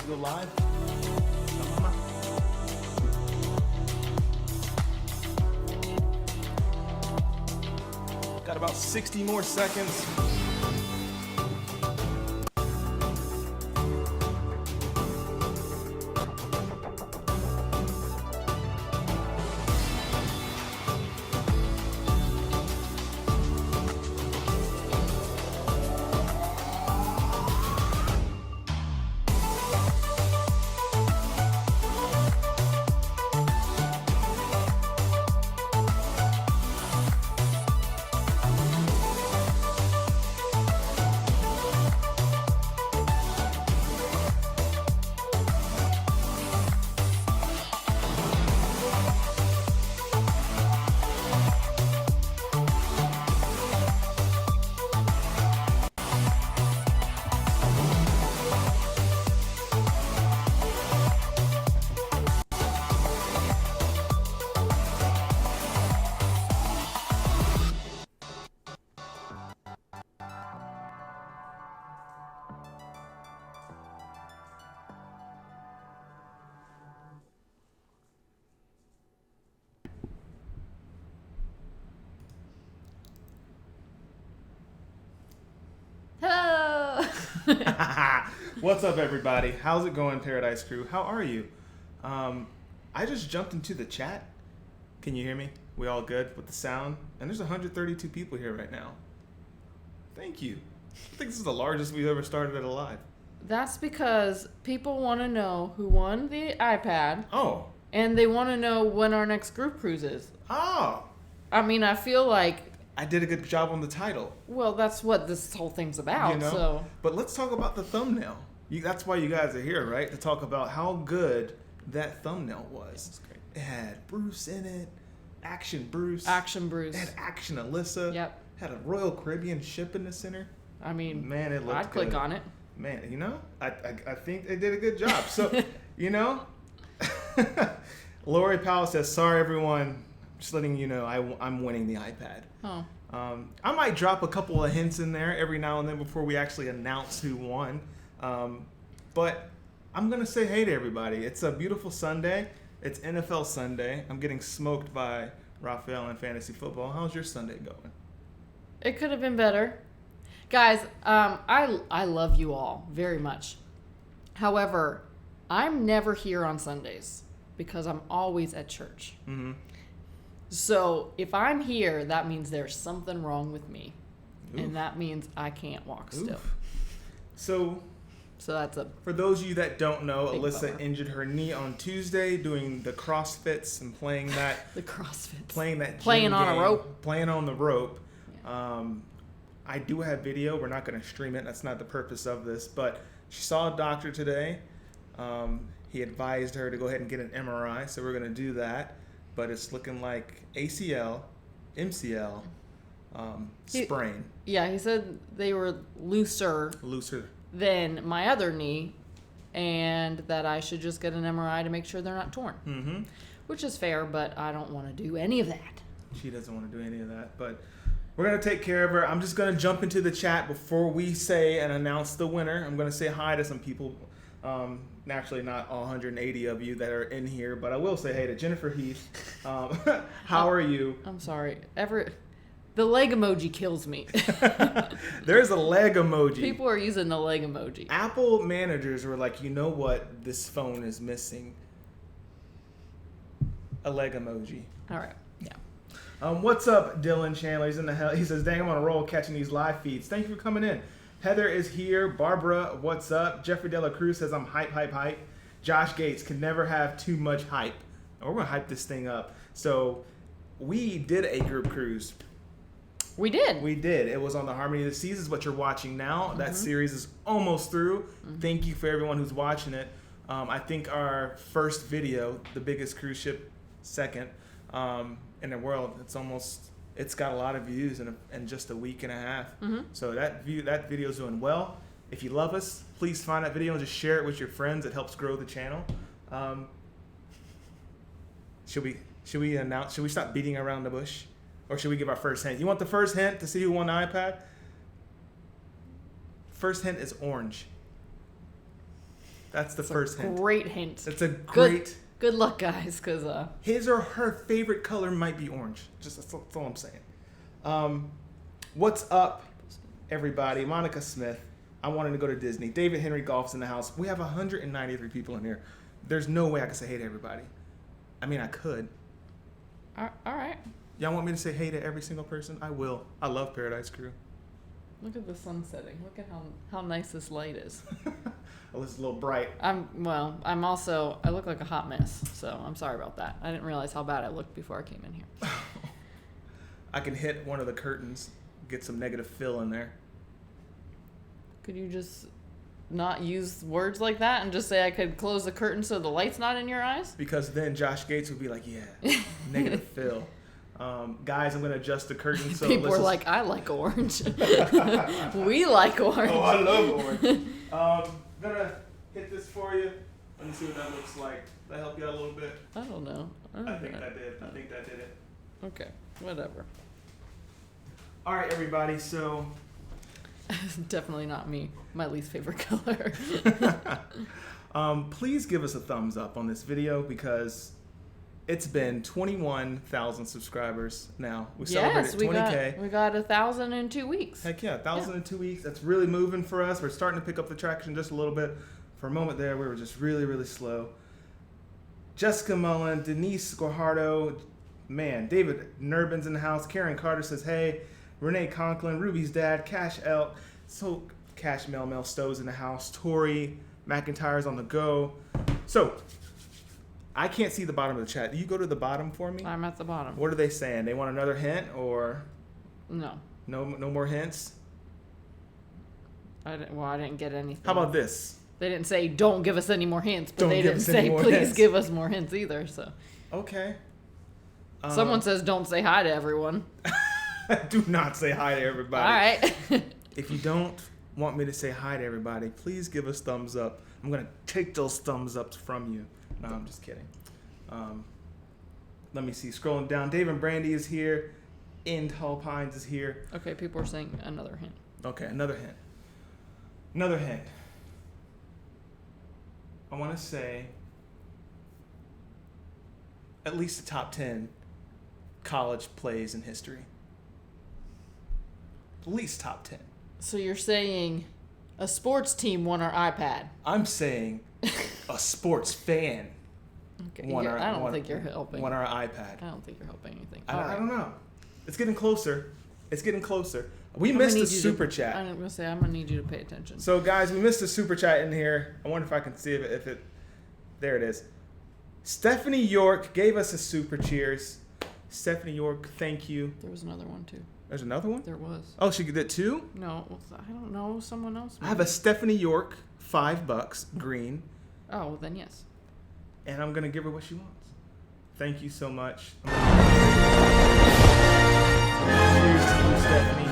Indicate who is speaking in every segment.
Speaker 1: go live? Got about 60 more seconds. What's up, everybody? How's it going, Paradise Crew? How are you? I just jumped into the chat. Can you hear me? We all good with the sound? And there's 132 people here right now. Thank you. I think this is the largest we've ever started at a live.
Speaker 2: That's because people want to know who won the iPad.
Speaker 1: Oh.
Speaker 2: And they want to know when our next group cruise is.
Speaker 1: Oh.
Speaker 2: I mean, I feel like...
Speaker 1: I did a good job on the title.
Speaker 2: Well, that's what this whole thing's about,
Speaker 1: you know?
Speaker 2: So...
Speaker 1: But let's talk about the thumbnail. That's why you guys are here, right? To talk about how good that thumbnail was.
Speaker 2: It's great.
Speaker 1: It had Bruce in it. Action Bruce.
Speaker 2: Action Bruce.
Speaker 1: It had Action Alyssa.
Speaker 2: Yep.
Speaker 1: Had a Royal Caribbean ship in the center.
Speaker 2: I mean,
Speaker 1: man, it looked
Speaker 2: I'd click
Speaker 1: good.
Speaker 2: On it.
Speaker 1: Man, you know, I think they did a good job. So, you know, Lori Powell says, sorry, everyone. Just letting you know, I'm winning the iPad.
Speaker 2: Oh.
Speaker 1: I might drop a couple of hints in there every now and then before we actually announce who won. But I'm going to say hey to everybody. It's a beautiful Sunday. It's NFL Sunday. I'm getting smoked by Raphael in fantasy football. How's your Sunday going?
Speaker 2: It could have been better. Guys, I love you all very much. However, I'm never here on Sundays because I'm always at church.
Speaker 1: Mm-hmm.
Speaker 2: So if I'm here, that means there's something wrong with me.
Speaker 1: Oof.
Speaker 2: And that means I can't walk still.
Speaker 1: So
Speaker 2: that's a...
Speaker 1: For those of you that don't know, Alyssa
Speaker 2: bummer.
Speaker 1: injured her knee on Tuesday doing the CrossFits and playing that...
Speaker 2: the CrossFits.
Speaker 1: Playing that gym
Speaker 2: Playing on
Speaker 1: game,
Speaker 2: a rope.
Speaker 1: Playing on the rope.
Speaker 2: Yeah.
Speaker 1: I do have video. We're not going to stream it. That's not the purpose of this. But she saw a doctor today. He advised her to go ahead and get an MRI. So we're going to do that. But it's looking like ACL, MCL, sprain.
Speaker 2: Yeah, he said they were looser than my other knee, and that I should just get an MRI to make sure they're not torn.
Speaker 1: Mm-hmm.
Speaker 2: Which is fair, but I don't want to do any of that.
Speaker 1: She doesn't want to do any of that, but we're going to take care of her. I'm just going to jump into the chat before we say and announce the winner. I'm going to say hi to some people. Naturally, not all 180 of you that are in here, but I will say hey to Jennifer Heath. How are you?
Speaker 2: I'm sorry. The leg emoji kills me.
Speaker 1: There's a leg emoji.
Speaker 2: People are using the leg emoji.
Speaker 1: Apple managers were like, you know what? This phone is missing a leg emoji.
Speaker 2: All right. Yeah.
Speaker 1: What's up, Dylan Chandler? He's in the hell. He says, dang, I'm on a roll catching these live feeds. Thank you for coming in. Heather is here. Barbara, what's up? Jeffrey Dela Cruz says, I'm hype. Josh Gates can never have too much hype. We're going to hype this thing up. So we did a group cruise.
Speaker 2: We did.
Speaker 1: It was on the Harmony of the Seas is what you're watching now. Mm-hmm. That series is almost through. Mm-hmm. Thank you for everyone who's watching it. I think our first video, the biggest cruise ship second in the world, it's got a lot of views in just a week and a half. Mm-hmm. So that video is doing well. If you love us, please find that video and just share it with your friends. It helps grow the channel. Should we announce? Should we stop beating around the bush, or should we give our first hint? You want the first hint to see who won the iPad? First hint is orange. That's the first hint.
Speaker 2: Great hint.
Speaker 1: It's a great...
Speaker 2: Good luck, guys, because...
Speaker 1: His or her favorite color might be orange. That's all I'm saying. What's up, everybody? Monica Smith. I wanted to go to Disney. David Henry Golf's in the house. We have 193 people in here. There's no way I can say hey to everybody. I mean, I could.
Speaker 2: All right.
Speaker 1: Y'all want me to say hey to every single person? I will. I love Paradise Crew.
Speaker 2: Look at the sun setting. Look at how nice this light is.
Speaker 1: Well, it's a little bright.
Speaker 2: I look like a hot mess, so I'm sorry about that. I didn't realize how bad I looked before I came in here.
Speaker 1: I can hit one of the curtains, get some negative fill in there.
Speaker 2: Could you just not use words like that and just say I could close the curtain so the light's not in your eyes?
Speaker 1: Because then Josh Gates would be like, yeah, negative fill. Guys, I'm going to adjust the curtain. So
Speaker 2: people are like, I like orange. We like orange.
Speaker 1: Oh, I love orange. I'm going to hit this for you. Let me see what that looks like. Did that help you out a little bit?
Speaker 2: I don't know.
Speaker 1: I think that did it.
Speaker 2: Okay, whatever.
Speaker 1: All right, everybody, so...
Speaker 2: Definitely not me. My least favorite color.
Speaker 1: Please give us a thumbs up on this video because it's been 21,000 subscribers now. We celebrated 20K.
Speaker 2: We got 1,000 in 2 weeks.
Speaker 1: Heck yeah, 1,000 in 2 weeks. That's really moving for us. We're starting to pick up the traction just a little bit. For a moment there, we were just really, really slow. Jessica Mullen, Denise Guajardo, man, David Nurbin's in the house. Karen Carter says, hey. Renee Conklin, Ruby's dad, Cash L, so Cash Mel Stowe's in the house, Tori McIntyre's on the go. So, I can't see the bottom of the chat. Do you go to the bottom for me?
Speaker 2: I'm at the bottom.
Speaker 1: What are they saying? They want another hint or?
Speaker 2: No.
Speaker 1: No more hints?
Speaker 2: I didn't get anything.
Speaker 1: How about this?
Speaker 2: They didn't say, don't give us any more hints, but they didn't say, please give us more hints either, so.
Speaker 1: Okay.
Speaker 2: Someone says, don't say hi to everyone.
Speaker 1: Do not say hi to everybody.
Speaker 2: All right.
Speaker 1: If you don't want me to say hi to everybody, please give us thumbs up. I'm going to take those thumbs ups from you. No, I'm just kidding. Let me see. Scrolling down. Dave and Brandy is here. In Tall Pines is here.
Speaker 2: Okay, people are saying another hint.
Speaker 1: Okay, another hint. Another hint. I want to say at least the top 10 college plays in history. At least top 10.
Speaker 2: So you're saying a sports team won our iPad?
Speaker 1: I'm saying a sports fan
Speaker 2: won I don't think you're helping.
Speaker 1: Won our iPad.
Speaker 2: I don't think you're helping anything.
Speaker 1: I don't know. It's getting closer. We missed the super chat.
Speaker 2: I'm going to say I'm going to need you to pay attention.
Speaker 1: So, guys, we missed the super chat in here. I wonder if I can see if it... There it is. Stephanie York gave us a super cheers. Stephanie York, thank you.
Speaker 2: There was another one, too.
Speaker 1: There's another one?
Speaker 2: There was.
Speaker 1: Oh, she did two?
Speaker 2: No, I don't know. Someone else.
Speaker 1: Maybe. I have a Stephanie York, $5, green.
Speaker 2: Oh, well, then yes.
Speaker 1: And I'm going to give her what she wants. Thank you so much. Cheers to you, Stephanie.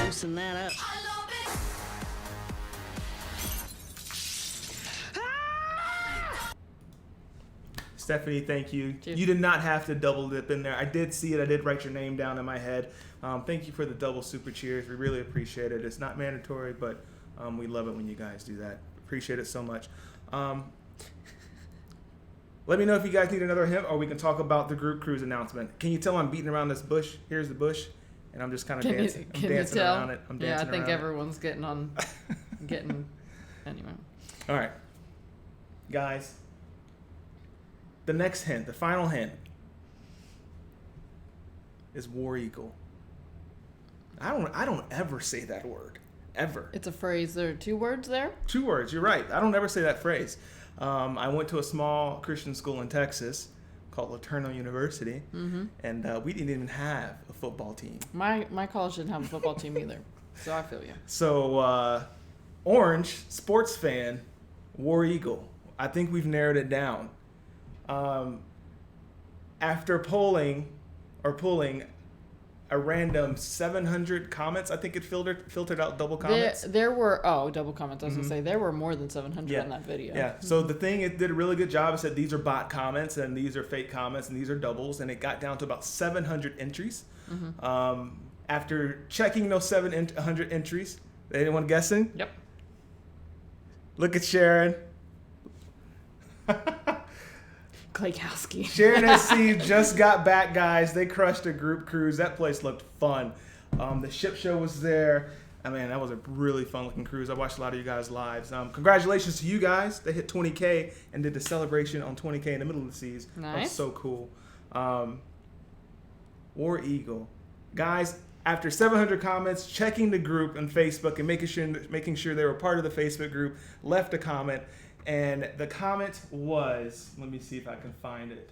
Speaker 3: Loosen that up.
Speaker 1: Stephanie, thank you.
Speaker 2: Cheers.
Speaker 1: You did not have to double dip in there. I did see it. I did write your name down in my head. Thank you for the double super cheers. We really appreciate it. It's not mandatory, but we love it when you guys do that. Appreciate it so much. Let me know if you guys need another hint, or we can talk about the group cruise announcement. Can you tell I'm beating around this bush? Here's the bush, and I'm just kind of dancing. I'm dancing around it.
Speaker 2: Yeah, I think everyone's getting on. Anyway.
Speaker 1: All right, guys. The next hint, the final hint, is War Eagle. I don't ever say that word, ever.
Speaker 2: It's a phrase. There are 2 words there.
Speaker 1: 2 words. You're right. I don't ever say that phrase. I went to a small Christian school in Texas called Laterno University, and we didn't even have a football team.
Speaker 2: My college didn't have a football team either, so I feel you.
Speaker 1: So, Orange, sports fan, War Eagle. I think we've narrowed it down. After pulling a random 700 comments. I think it filtered out double comments.
Speaker 2: There were double comments. I was gonna say there were more than 700 on that video.
Speaker 1: Yeah. So the thing, it did a really good job. It said these are bot comments and these are fake comments and these are doubles, and it got down to about 700 entries. After checking those 700 entries, anyone guessing?
Speaker 2: Yep.
Speaker 1: Look at Sharon.
Speaker 2: Klaykowski.
Speaker 1: Sharon SC just got back, guys. They crushed a group cruise. That place looked fun. The ship show was there. I mean, that was a really fun-looking cruise. I watched a lot of you guys' lives. Congratulations to you guys. They hit 20K and did the celebration on 20K in the middle of the seas.
Speaker 2: Nice.
Speaker 1: That was so cool. War Eagle. Guys, after 700 comments, checking the group on Facebook and making sure they were part of the Facebook group, left a comment. And the comment was, let me see if I can find it.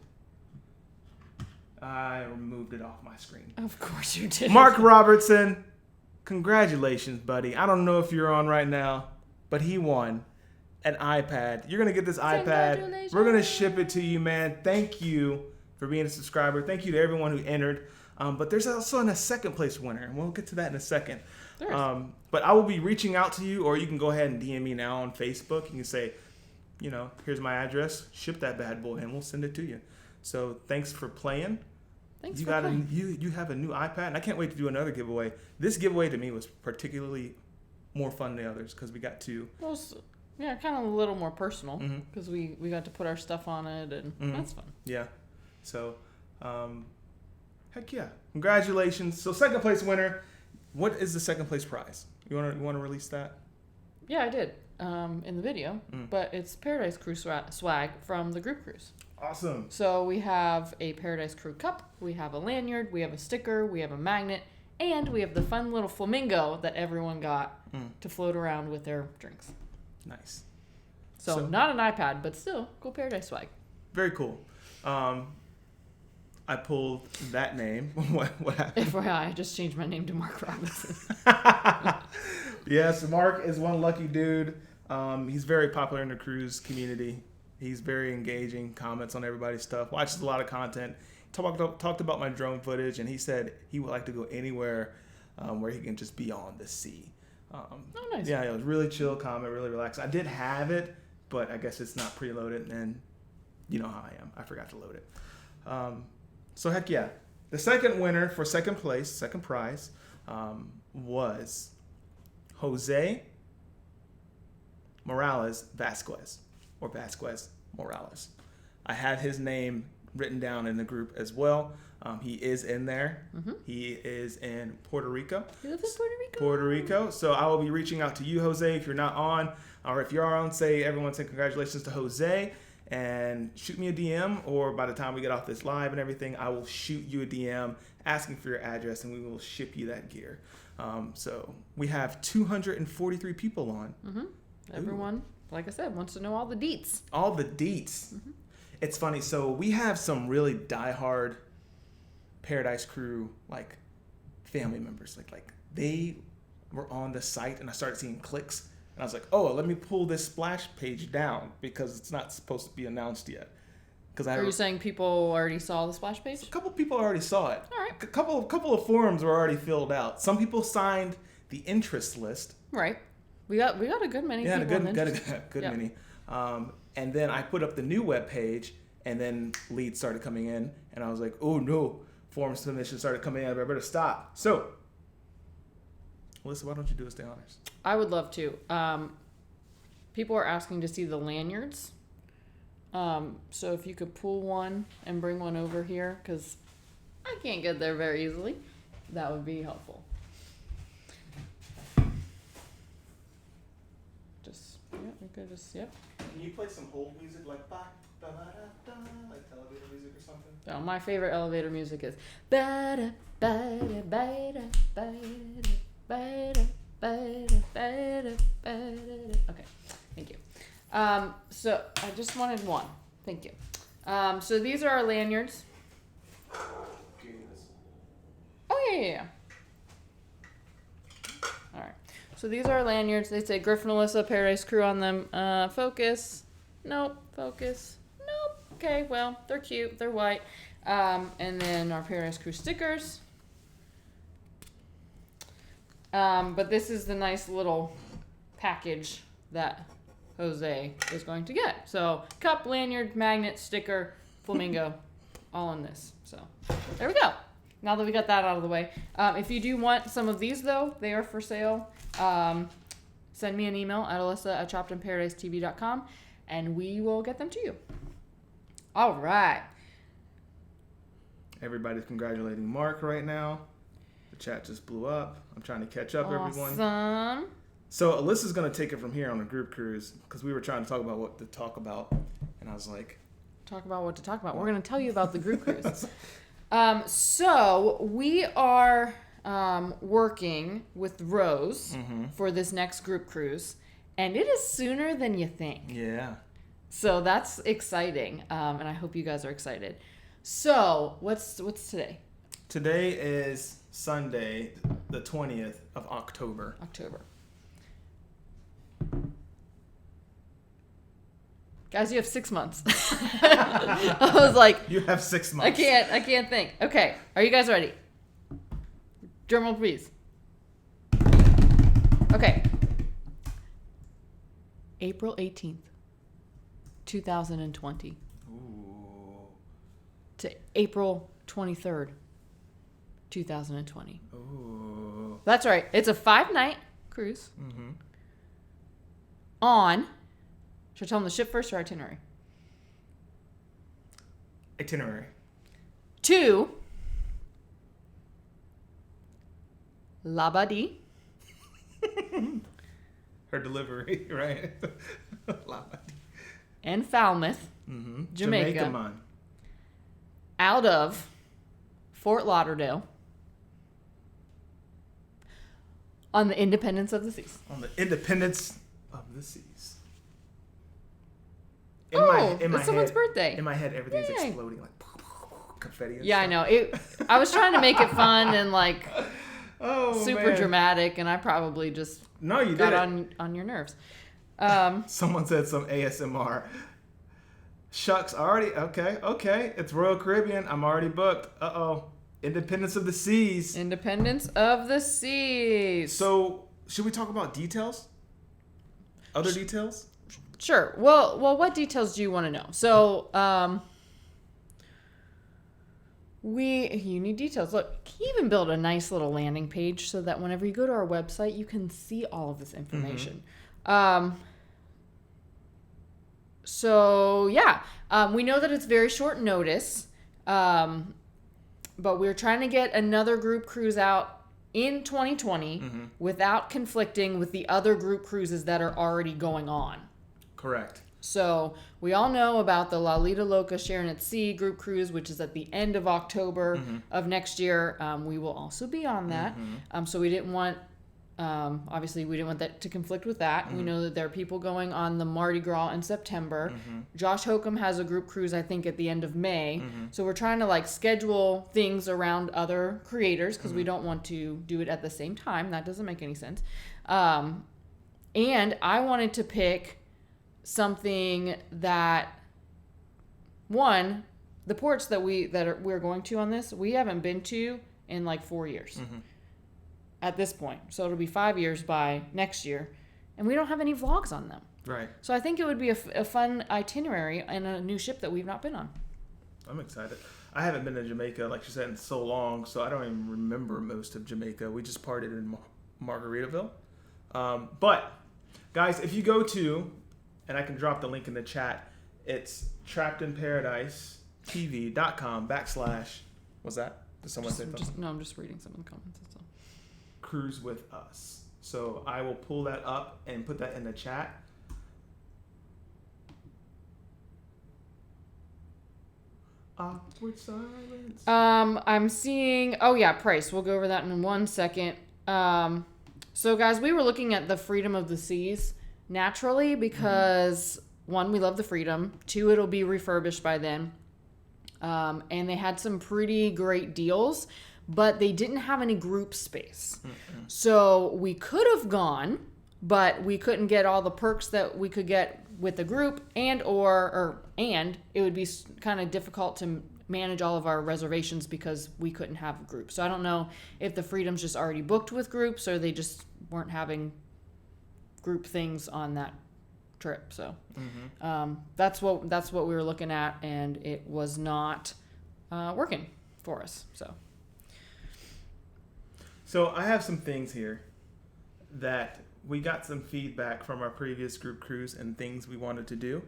Speaker 1: I removed it off my screen.
Speaker 2: Of course you did.
Speaker 1: Mark Robertson, congratulations, buddy. I don't know if you're on right now, but he won an iPad. You're going to get this iPad. We're going to ship it to you, man. Thank you for being a subscriber. Thank you to everyone who entered. But there's also a second place winner, and we'll get to that in a second. But I will be reaching out to you, or you can go ahead and DM me now on Facebook. You can say, here's my address. Ship that bad boy, and we'll send it to you. So thanks for playing.
Speaker 2: Thanks for playing.
Speaker 1: You have a new iPad, and I can't wait to do another giveaway. This giveaway to me was particularly more fun than the others because we got to.
Speaker 2: Well, yeah, kind of a little more personal because we got to put our stuff on it, and that's fun.
Speaker 1: Yeah. So, heck yeah! Congratulations. So second place winner. What is the second place prize? You want to release that?
Speaker 2: Yeah, I did in the video, but it's Paradise Crew swag from the group cruise.
Speaker 1: Awesome.
Speaker 2: So we have a Paradise Crew cup, we have a lanyard, we have a sticker, we have a magnet, and we have the fun little flamingo that everyone got to float around with their drinks.
Speaker 1: Nice.
Speaker 2: So not an iPad, but still cool Paradise swag.
Speaker 1: Very cool. I pulled that name. What happened?
Speaker 2: FYI, I just changed my name to Mark Robinson.
Speaker 1: Yes, Mark is one lucky dude. He's very popular in the cruise community. He's very engaging, comments on everybody's stuff, watches a lot of content. Talked about my drone footage, and he said he would like to go anywhere where he can just be on the sea.
Speaker 2: Oh, nice.
Speaker 1: Yeah, it was really chill, comment, really relaxed. I did have it, but I guess it's not preloaded, and you know how I am. I forgot to load it. So heck yeah. The second winner for second place, second prize, was Jose Morales Vasquez, or Vasquez Morales. I have his name written down in the group as well. He is in there. He is in Puerto Rico.
Speaker 2: He lives in Puerto Rico.
Speaker 1: Puerto Rico. So I will be reaching out to you, Jose, if you're not on, or if you are on, everyone say congratulations to Jose, and shoot me a DM, or by the time we get off this live and everything, I will shoot you a DM asking for your address, and we will ship you that gear. So we have 243 people on.
Speaker 2: Everyone, like I said, wants to know all the deets.
Speaker 1: All the deets. It's funny. So we have some really diehard Paradise Crew family members. Like they were on the site, and I started seeing clicks, and I was like, oh, let me pull this splash page down because it's not supposed to be announced yet.
Speaker 2: Are you saying people already saw the splash page?
Speaker 1: A couple people already saw it.
Speaker 2: All right.
Speaker 1: A couple of forums were already filled out. Some people signed the interest list.
Speaker 2: Right. We got a good many people.
Speaker 1: Got a good many. And then I put up the new web page, and then leads started coming in, and I was like, oh no, form submissions started coming in. I better stop. So, Alyssa, why don't you do us the honors?
Speaker 2: I would love to. People are asking to see the lanyards. So if you could pull one and bring one over here, because I can't get there very easily, that would be helpful. Yep.
Speaker 1: Can you play some hold music like ba da da da, like elevator music or something?
Speaker 2: Oh, my favorite elevator music is ba da ba da ba da ba da ba da ba da ba da ba da. Okay, thank you. So I just wanted one. Thank you. So these are our lanyards. Oh yeah. All right. So these are our lanyards. They say Griff and Alyssa, Paradise Crew on them. Focus. Nope. Focus. Nope. Okay. Well, they're cute. They're white. And then our Paradise Crew stickers. But this is the nice little package that Jose is going to get. So cup, lanyard, magnet, sticker, flamingo, all in this. So there we go. Now that we got that out of the way. If you do want some of these, though, they are for sale. Send me an email at Alyssa@choppedinparadisetv.com, and we will get them to you. All right.
Speaker 1: Everybody's congratulating Mark right now. The chat just blew up. I'm trying to catch up, everyone.
Speaker 2: Awesome.
Speaker 1: So Alyssa's going to take it from here on a group cruise because we were trying to talk about what to talk about. And I was like...
Speaker 2: Talk about what to talk about. We're going to tell you about the group cruise. So we are working with Rose for this next group cruise. And it is sooner than you think.
Speaker 1: Yeah.
Speaker 2: So that's exciting. And I hope you guys are excited. So what's today?
Speaker 1: Today is Sunday, the 20th of October.
Speaker 2: Guys, you have 6 months. I was like,
Speaker 1: you have 6 months.
Speaker 2: I can't think. Okay, are you guys ready? Drum roll, please. Okay. April 18th, 2020.
Speaker 1: Ooh.
Speaker 2: To April 23rd, 2020.
Speaker 1: Ooh.
Speaker 2: That's right. It's a 5-night cruise on... Should I tell them the ship first or itinerary?
Speaker 1: Itinerary.
Speaker 2: To Labadee.
Speaker 1: Her delivery, right? Labadee.
Speaker 2: And Falmouth, Jamaica.
Speaker 1: Man.
Speaker 2: Out of Fort Lauderdale. On the Independence of the Seas.
Speaker 1: On the Independence of the Seas.
Speaker 2: It's someone's birthday.
Speaker 1: In my head, everything's exploding like confetti. And
Speaker 2: yeah,
Speaker 1: stuff.
Speaker 2: I know. I was trying to make it fun and like super dramatic, and I probably just got on your nerves.
Speaker 1: Someone said some ASMR. Shucks, already okay. It's Royal Caribbean. I'm already booked. Independence of the Seas.
Speaker 2: Independence of the Seas.
Speaker 1: So, should we talk about details? Other details?
Speaker 2: Sure. Well, what details do you want to know? So, you need details. Look, he even built a nice little landing page so that whenever you go to our website, you can see all of this information. So yeah, we know that it's very short notice, but we're trying to get another group cruise out in 2020 without conflicting with the other group cruises that are already going on.
Speaker 1: Correct.
Speaker 2: So we all know about the La Lita Loca Sharon at Sea group cruise, which is at the end of October of next year. We will also be on that. So we didn't want, obviously we didn't want that to conflict with that. We know that there are people going on the Mardi Gras in September. Josh Hokum has a group cruise, I think, at the end of May. So we're trying to like schedule things around other creators because we don't want to do it at the same time. That doesn't make any sense. And I wanted to pick something that, one, the ports that we're going to on this, we haven't been to in like 4 years at this point. So it'll be 5 years by next year, and we don't have any vlogs on them.
Speaker 1: Right.
Speaker 2: So I think it would be a fun itinerary and a new ship that we've not been on.
Speaker 1: I'm excited. I haven't been to Jamaica, like you said, in so long, so I don't even remember most of Jamaica. We just partied in Margaritaville. But, guys, if you go to... and I can drop the link in the chat. It's trappedinparadisetv.com/ what's that? Did someone say something?
Speaker 2: No, I'm just reading some of the comments. That's all.
Speaker 1: Cruise with us. So I will pull that up and put that in the chat. Awkward silence.
Speaker 2: I'm seeing... Oh, yeah, price. We'll go over that in 1 second. So, guys, we were looking at the Freedom of the Seas naturally because, one, we love the Freedom. 2, it'll be refurbished by then. And they had some pretty great deals, but they didn't have any group space. So we could have gone, but we couldn't get all the perks that we could get with the group, and it would be kind of difficult to manage all of our reservations because we couldn't have a group. So I don't know if the Freedom's just already booked with groups or they just weren't having group things on that trip. So that's what we were looking at, and it was not working for us.
Speaker 1: So I have some things here that we got some feedback from our previous group cruise and things we wanted to do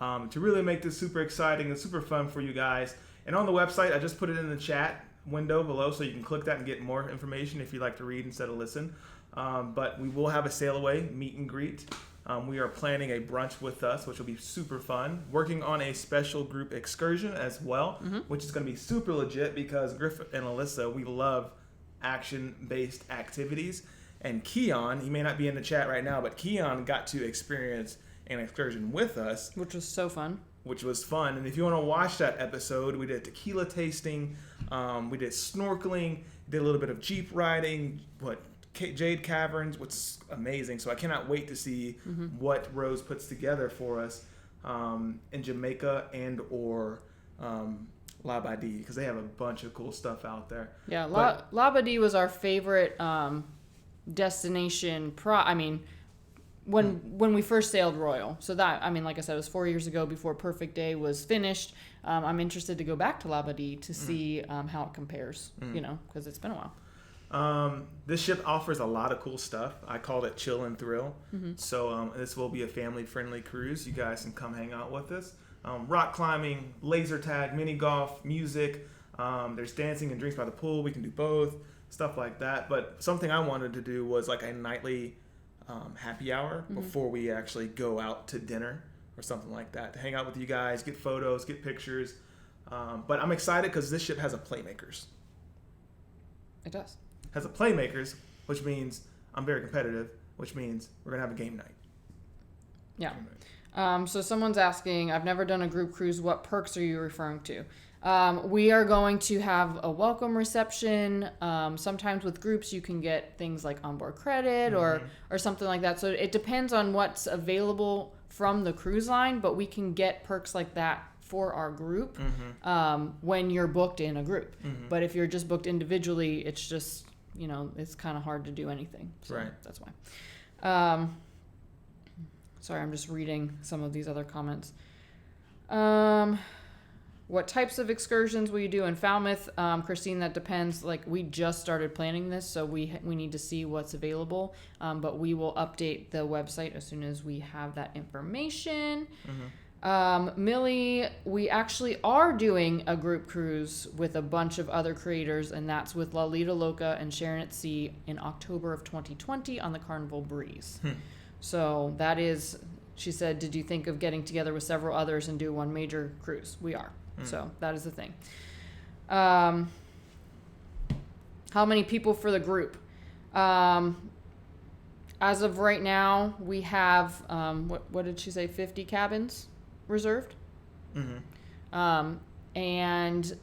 Speaker 1: to really make this super exciting and super fun for you guys. And on the website, I just put it in the chat window below, so you can click that and get more information if you like to read instead of listen. But we will have a sail away meet and greet. We are planning a brunch with us, which will be super fun. Working on a special group excursion as well, which is going to be super legit because Griff and Alyssa, we love action-based activities. And Keon, he may not be in the chat right now, but Keon got to experience an excursion with us.
Speaker 2: Which was so fun.
Speaker 1: Which was fun. And if you want to watch that episode, we did tequila tasting, we did snorkeling, did a little bit of Jeep riding, Jade Caverns, which is amazing. So I cannot wait to see what Rose puts together for us in Jamaica and or Labadee, because they have a bunch of cool stuff out there.
Speaker 2: Yeah, Labadee was our favorite destination. When we first sailed Royal. So that, like I said, it was 4 years ago before Perfect Day was finished. I'm interested to go back to Labadee to see how it compares, because it's been a while.
Speaker 1: This ship offers a lot of cool stuff. I called it Chill and Thrill. So this will be a family-friendly cruise. You guys can come hang out with us. Rock climbing, laser tag, mini golf, music. There's dancing and drinks by the pool. We can do both, stuff like that. But something I wanted to do was like a nightly happy hour before we actually go out to dinner or something like that, to hang out with you guys, get photos, get pictures. But I'm excited because this ship has a Playmakers.
Speaker 2: It does.
Speaker 1: Has a Playmakers, which means I'm very competitive, which means we're going to have a game night.
Speaker 2: Yeah. So someone's asking, I've never done a group cruise. What perks are you referring to? We are going to have a welcome reception. Sometimes with groups, you can get things like onboard credit or something like that. So it depends on what's available from the cruise line, but we can get perks like that for our group when you're booked in a group. But if you're just booked individually, it's just, it's kind of hard to do anything. So
Speaker 1: right.
Speaker 2: That's why. Sorry, I'm just reading some of these other comments. What types of excursions will you do in Falmouth? Christine, that depends. Like, we just started planning this, so we need to see what's available. But we will update the website as soon as we have that information. Millie, we actually are doing a group cruise with a bunch of other creators, and that's with Lolita Loca and Sharon at Sea in October of 2020 on the Carnival Breeze. So that is, she said, did you think of getting together with several others and do one major cruise? We are. So that is the thing. How many people for the group? As of right now, we have, what did she say, 50 cabins reserved? And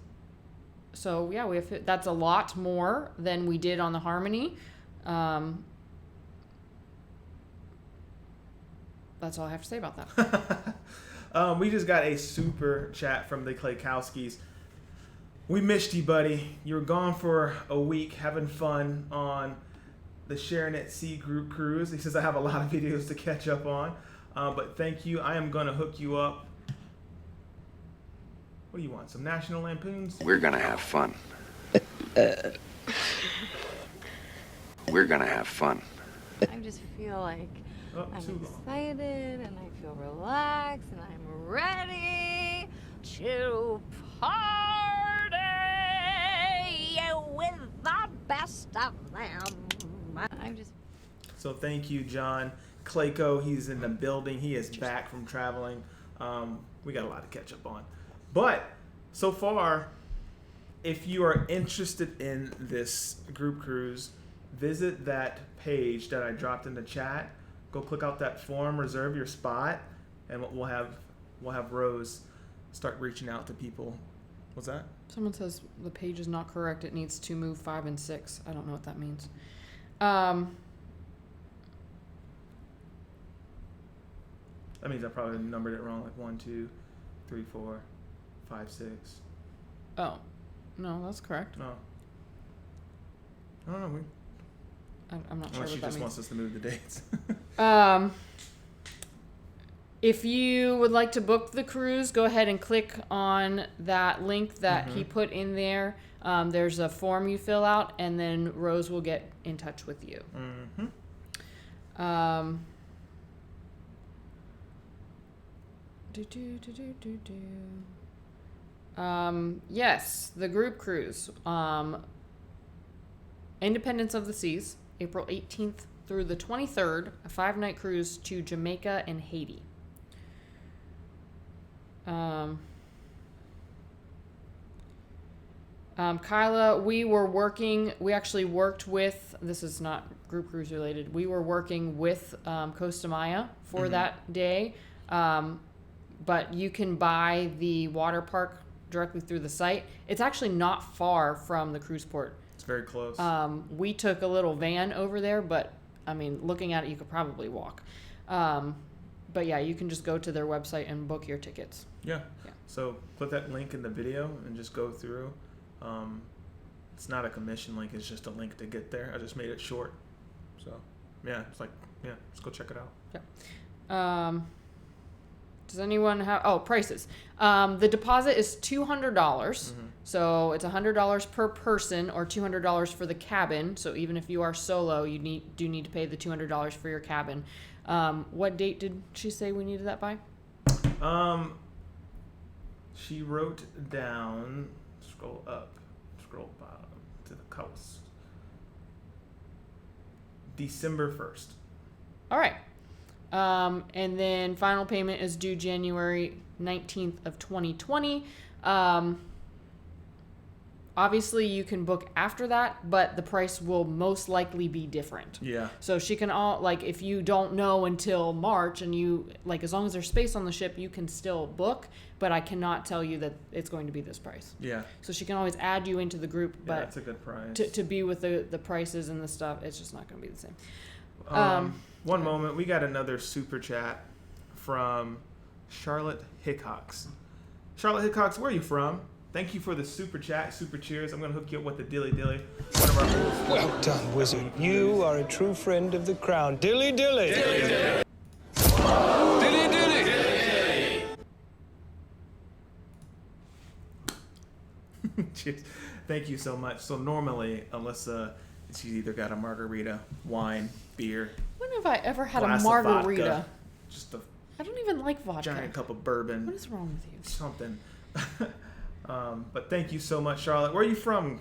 Speaker 2: so, yeah, we have, that's a lot more than we did on the Harmony. That's all I have to say about that.
Speaker 1: We just got a super chat from the Klaykowskis. We missed you, buddy. You were gone for a week having fun on the Sharon at Sea group cruise. He says, I have a lot of videos to catch up on. But thank you. I am going to hook you up. What do you want? Some National Lampoons?
Speaker 3: We're going to have fun. We're going to have fun.
Speaker 4: I just feel like I'm excited and I feel relaxed and I'm ready to party with the best of them.
Speaker 1: So thank you, John. Clayco, he's in the building. He is back from traveling. We got a lot to catch up on. But so far, if you are interested in this group cruise, visit that page that I dropped in the chat. Go click out that form, reserve your spot, and we'll have Rose start reaching out to people. What's that?
Speaker 2: Someone says the page is not correct. It needs to move 5 and 6. I don't know what that means.
Speaker 1: That means I probably numbered it wrong, like 1, 2, 3, 4, 5, 6.
Speaker 2: Oh, no, that's correct.
Speaker 1: No. I don't know.
Speaker 2: I'm not sure
Speaker 1: Unless
Speaker 2: what
Speaker 1: she
Speaker 2: that
Speaker 1: just
Speaker 2: means.
Speaker 1: wants us to move the dates.
Speaker 2: If you would like to book the cruise, go ahead and click on that link that he put in there. There's a form you fill out, and then Rose will get in touch with you. Yes, the group cruise. Independence of the Seas, April 18th through the 23rd, a 5-night cruise to Jamaica and Haiti. Kyla, we actually worked with, this is not group cruise related, we were working with Costa Maya for that day, but you can buy the water park directly through the site. It's actually not far from the cruise port.
Speaker 1: It's very close.
Speaker 2: We took a little van over there, but I mean, looking at it, you could probably walk. But yeah, you can just go to their website and book your tickets.
Speaker 1: Yeah. So put that link in the video and just go through. It's not a commission link. It's just a link to get there. I just made it short. So yeah, it's like, yeah, let's go check it out.
Speaker 2: Yeah. Does anyone have, prices. The deposit is $200. So it's $100 per person or $200 for the cabin. So even if you are solo, you do need to pay the $200 for your cabin. What date did she say we needed that by?
Speaker 1: She wrote down, scroll bottom to the coast. December 1st.
Speaker 2: All right. And then final payment is due January 19th of 2020. Obviously, you can book after that, but the price will most likely be different.
Speaker 1: Yeah.
Speaker 2: So she can if you don't know until March and you, as long as there's space on the ship, you can still book, but I cannot tell you that it's going to be this price.
Speaker 1: Yeah.
Speaker 2: So she can always add you into the group, but
Speaker 1: that's a good price.
Speaker 2: To be with the prices and the stuff, it's just not going to be the same.
Speaker 1: One moment, we got another super chat from Charlotte Hickox. Charlotte Hickox, where are you from? Thank you for the super chat, super cheers. I'm going to hook you up with the dilly dilly. One of our most
Speaker 5: Well done, wizard. You are a true friend of the crown. Dilly dilly. Dilly dilly. Dilly dilly.
Speaker 1: Cheers. Thank you so much. So normally, Alyssa, she's either got a margarita, wine, beer.
Speaker 2: When have I ever had a
Speaker 1: glass of
Speaker 2: margarita?
Speaker 1: vodka, just a
Speaker 2: I don't even like vodka.
Speaker 1: giant cup of bourbon.
Speaker 2: What is wrong with you?
Speaker 1: Something. But thank you so much, Charlotte. Where are you from?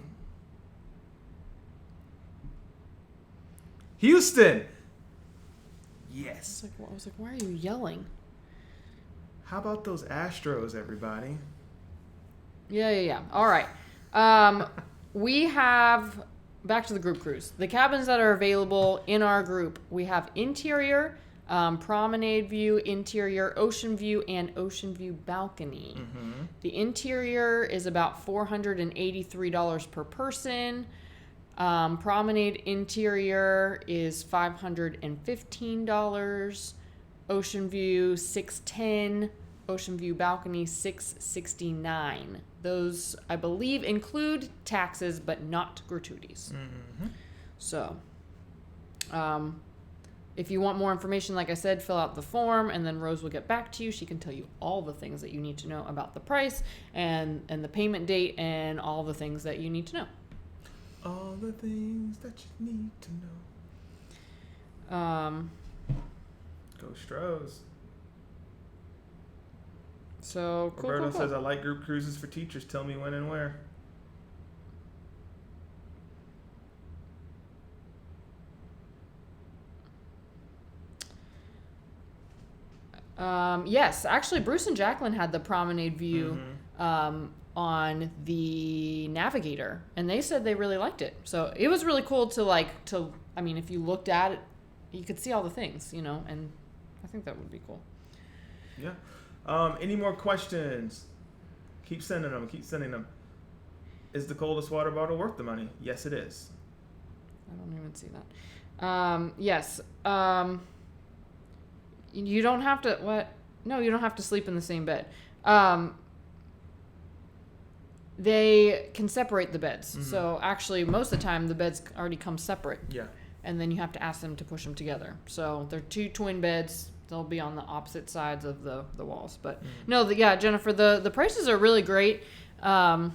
Speaker 1: Houston. Yes.
Speaker 2: I was like, why are you yelling?
Speaker 1: How about those Astros, everybody?
Speaker 2: Yeah. All right. We have, back to the group cruise. The cabins that are available in our group, we have interior, promenade view, interior, ocean view, and ocean view balcony. The interior is about $483 per person. Promenade interior is $515. Ocean view $610. Ocean view balcony $669. Those, I believe, include taxes but not gratuities. So if you want more information, like I said, fill out the form and then Rose will get back to you. She can tell you all the things that you need to know about the price and the payment date and all the things that you need to know.
Speaker 1: All the things that you need to know. Go Stros.
Speaker 2: So cool.
Speaker 1: Roberto says, I like group cruises for teachers. Tell me when and where.
Speaker 2: Yes, actually, Bruce and Jacqueline had the promenade view on the Navigator, and they said they really liked it. So it was really cool I mean, if you looked at it, you could see all the things, and I think that would be cool.
Speaker 1: Yeah. Any more questions? Keep sending them. Is the coldest water bottle worth the money? Yes, it is.
Speaker 2: I don't even see that. Yes. You don't have to, what? No, you don't have to sleep in the same bed. they can separate the beds. So actually, most of the time, the beds already come separate.
Speaker 1: Yeah.
Speaker 2: And then you have to ask them to push them together. So they're 2 twin beds. They'll be on the opposite sides of the walls. But no, Jennifer, the prices are really great. And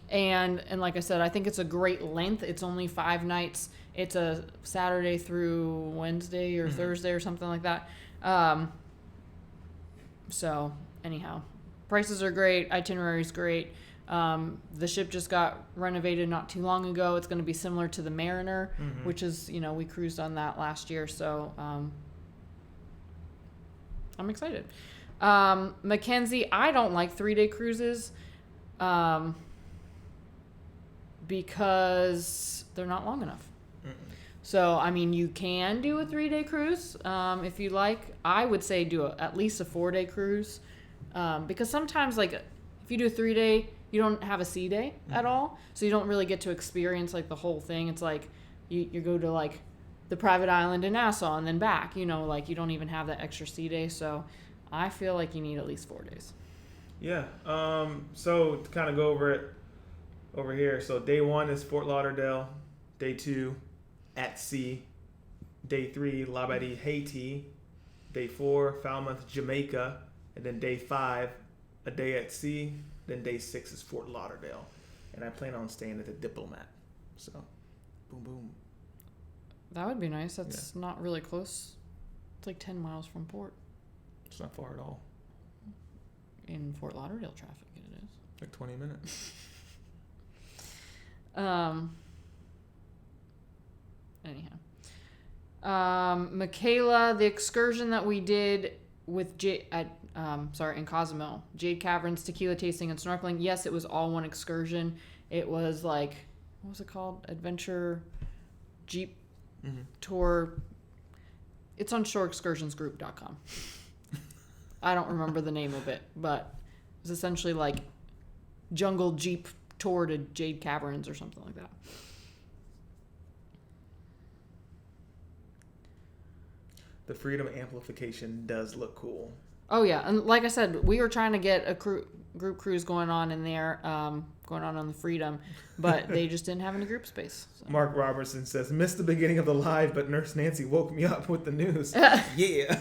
Speaker 2: like I said, I think it's a great length. It's only 5 nights. It's a Saturday through Wednesday or Thursday or something like that. So anyhow, prices are great. Itinerary's great. The ship just got renovated not too long ago. It's going to be similar to the Mariner, which is, we cruised on that last year. So I'm excited. Mackenzie, I don't like 3-day cruises because they're not long enough. So, I mean, you can do a 3-day cruise if you like. I would say do at least a 4-day cruise because sometimes, like, if you do a 3-day, you don't have a sea day at all. So you don't really get to experience, like, the whole thing. It's like you go to, like, the private island in Nassau and then back. Like, you don't even have that extra sea day. So I feel like you need at least 4 days.
Speaker 1: Yeah. So to kind of go over it over here. So day 1 is Fort Lauderdale. Day 2, at sea. Day 3, Labadie, Haiti. Day 4, Falmouth, Jamaica. And then day 5, a day at sea. Then day 6 is Fort Lauderdale. And I plan on staying at the Diplomat. So, boom, boom.
Speaker 2: That would be nice. That's not really close. It's like 10 miles from port.
Speaker 1: It's not far at all.
Speaker 2: In Fort Lauderdale traffic, it is.
Speaker 1: Like 20 minutes.
Speaker 2: Anyhow. Michaela, the excursion that we did with in Cozumel, Jade Caverns, tequila tasting and snorkeling. Yes, it was all one excursion. It was like, what was it called? Adventure Jeep Tour. It's on shoreexcursionsgroup.com. I don't remember the name of it, but it was essentially like jungle Jeep tour to Jade Caverns or something like that.
Speaker 1: The Freedom Amplification does look cool.
Speaker 2: Oh, yeah. And like I said, we were trying to get a group cruise going on in there, going on the Freedom, but they just didn't have any group space. So.
Speaker 1: Mark Robertson says, missed the beginning of the live, but Nurse Nancy woke me up with the news. Yeah.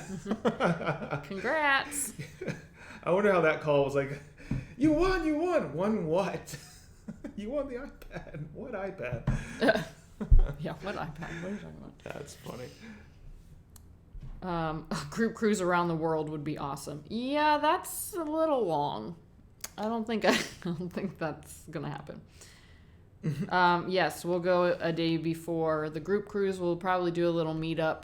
Speaker 2: Congrats.
Speaker 1: I wonder how that call was like, you won. Won what? You won the iPad. What iPad?
Speaker 2: Yeah, what iPad? What are you talking about?
Speaker 1: That's funny.
Speaker 2: A group cruise around the world would be awesome. Yeah, that's a little long. I don't think that's gonna happen. Yes, we'll go a day before the group cruise. We'll probably do a little meetup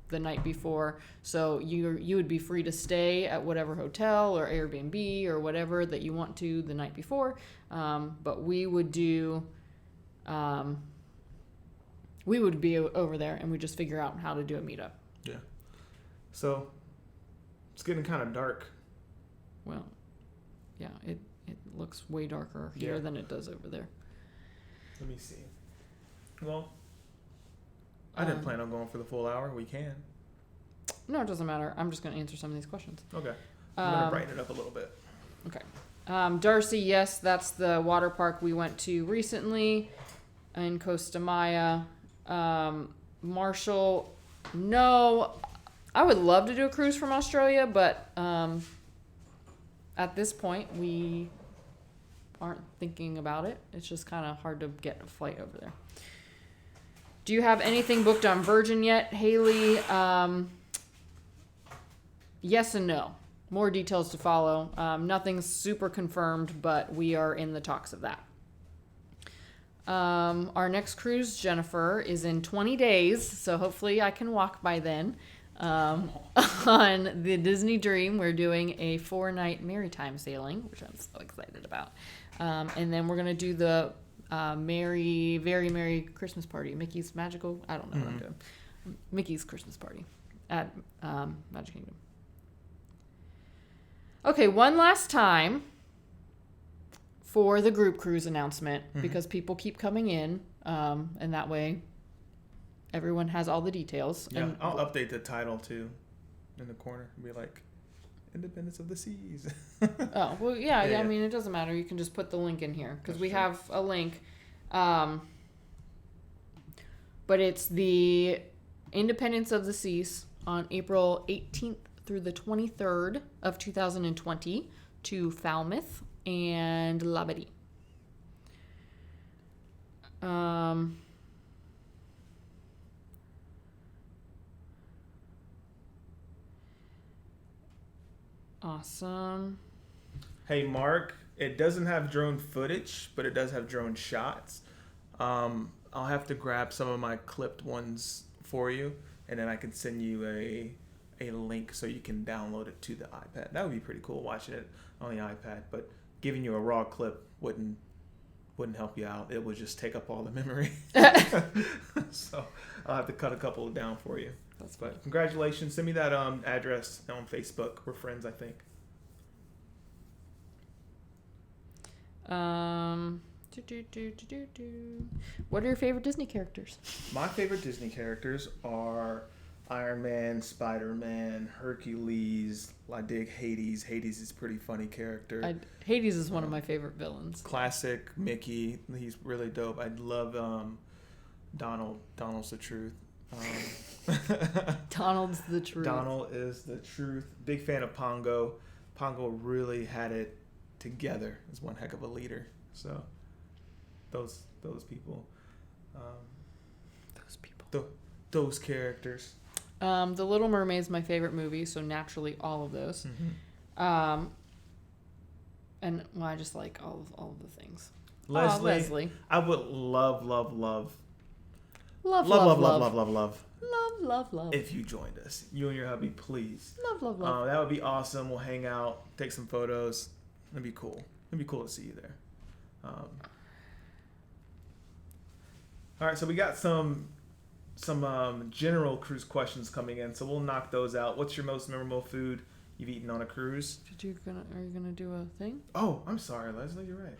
Speaker 2: the night before. So you would be free to stay at whatever hotel or Airbnb or whatever that you want to the night before. But we would do. We would be over there and we just figure out how to do a meetup.
Speaker 1: Yeah. So it's getting kind of dark.
Speaker 2: Well, yeah, it looks way darker here than it does over there.
Speaker 1: Let me see. Well, I didn't plan on going for the full hour. We can.
Speaker 2: No, it doesn't matter. I'm just going to answer some of these questions.
Speaker 1: Okay. I'm going to brighten it up a little bit.
Speaker 2: Okay. Darcy, yes, that's the water park we went to recently in Costa Maya. Marshall, no. I would love to do a cruise from Australia, but at this point, we aren't thinking about it. It's just kind of hard to get a flight over there. Do you have anything booked on Virgin yet, Haley? Yes and no. More details to follow. Nothing's super confirmed, but we are in the talks of that. Our next cruise, Jennifer, is in 20 days, so hopefully I can walk by then. On the Disney Dream, we're doing a 4-night maritime sailing, which I'm so excited about. And then we're going to do the very Merry Christmas Party. Mickey's Magical, I don't know what I'm doing. Mickey's Christmas Party at Magic Kingdom. Okay, one last time for the group cruise announcement, because people keep coming in, and that way everyone has all the details.
Speaker 1: Yeah,
Speaker 2: and
Speaker 1: I'll update the title too in the corner. Be like, Independence of the Seas.
Speaker 2: Oh, well, yeah,
Speaker 1: Yeah.
Speaker 2: I mean, it doesn't matter. You can just put the link in here because we
Speaker 1: true.
Speaker 2: have a link. But it's the Independence of the Seas on April 18th through the 23rd of 2020 to Falmouth and Labadee. Awesome.
Speaker 1: Hey, Mark, it doesn't have drone footage, but it does have drone shots. I'll have to grab some of my clipped ones for you, and then I can send you a link so you can download it to the iPad. That would be pretty cool, watching it on the iPad, but giving you a raw clip wouldn't help you out. It would just take up all the memory. So I'll have to cut a couple down for you. But congratulations. Send me that address on Facebook. We're friends, I think.
Speaker 2: What are your favorite Disney characters?
Speaker 1: My favorite Disney characters are Iron Man, Spider-Man, Hercules. I dig Hades. Hades is a pretty funny character.
Speaker 2: Hades is one of my favorite villains.
Speaker 1: Classic Mickey. He's really dope. I love Donald. Donald's the truth.
Speaker 2: Donald's the truth.
Speaker 1: Donald is the truth. Big fan of Pongo. Pongo really had it together. Is one heck of a leader. So those people. Those characters.
Speaker 2: The Little Mermaid is my favorite movie, so naturally all of those.
Speaker 1: Mm-hmm.
Speaker 2: And well, I just like all of the things.
Speaker 1: Leslie.
Speaker 2: Leslie.
Speaker 1: I would love if you joined us. You and your hubby, please.
Speaker 2: Love.
Speaker 1: That would be awesome. We'll hang out, take some photos. That'd be cool. It'd be cool to see you there. All right, so we got some general cruise questions coming in, so we'll knock those out. What's your most memorable food you've eaten on a cruise?
Speaker 2: Are you gonna do a thing?
Speaker 1: Oh, I'm sorry, Leslie. You're right.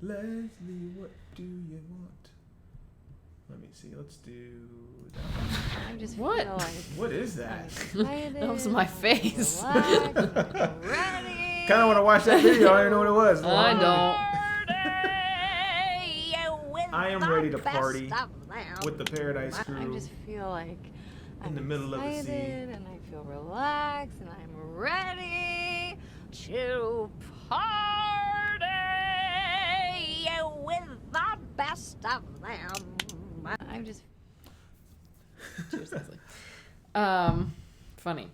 Speaker 1: Leslie, what do you want? Let me see. Let's do that.
Speaker 4: I just
Speaker 2: What?
Speaker 4: feel like
Speaker 1: What is that?
Speaker 2: That was my face.
Speaker 4: Relaxed, ready.
Speaker 1: Kind of want to watch that video. I don't even know what it was.
Speaker 2: I don't.
Speaker 1: I am ready to party with the Paradise Crew.
Speaker 4: I just feel like I'm
Speaker 1: the middle of the sea.
Speaker 4: excited and I feel relaxed and I'm ready to party with the best of them. I'm just
Speaker 2: Cheers, Leslie. Funny.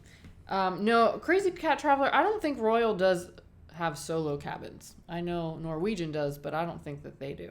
Speaker 2: No, Crazy Cat Traveler, I don't think Royal does have solo cabins. I know Norwegian does, but I don't think that they do.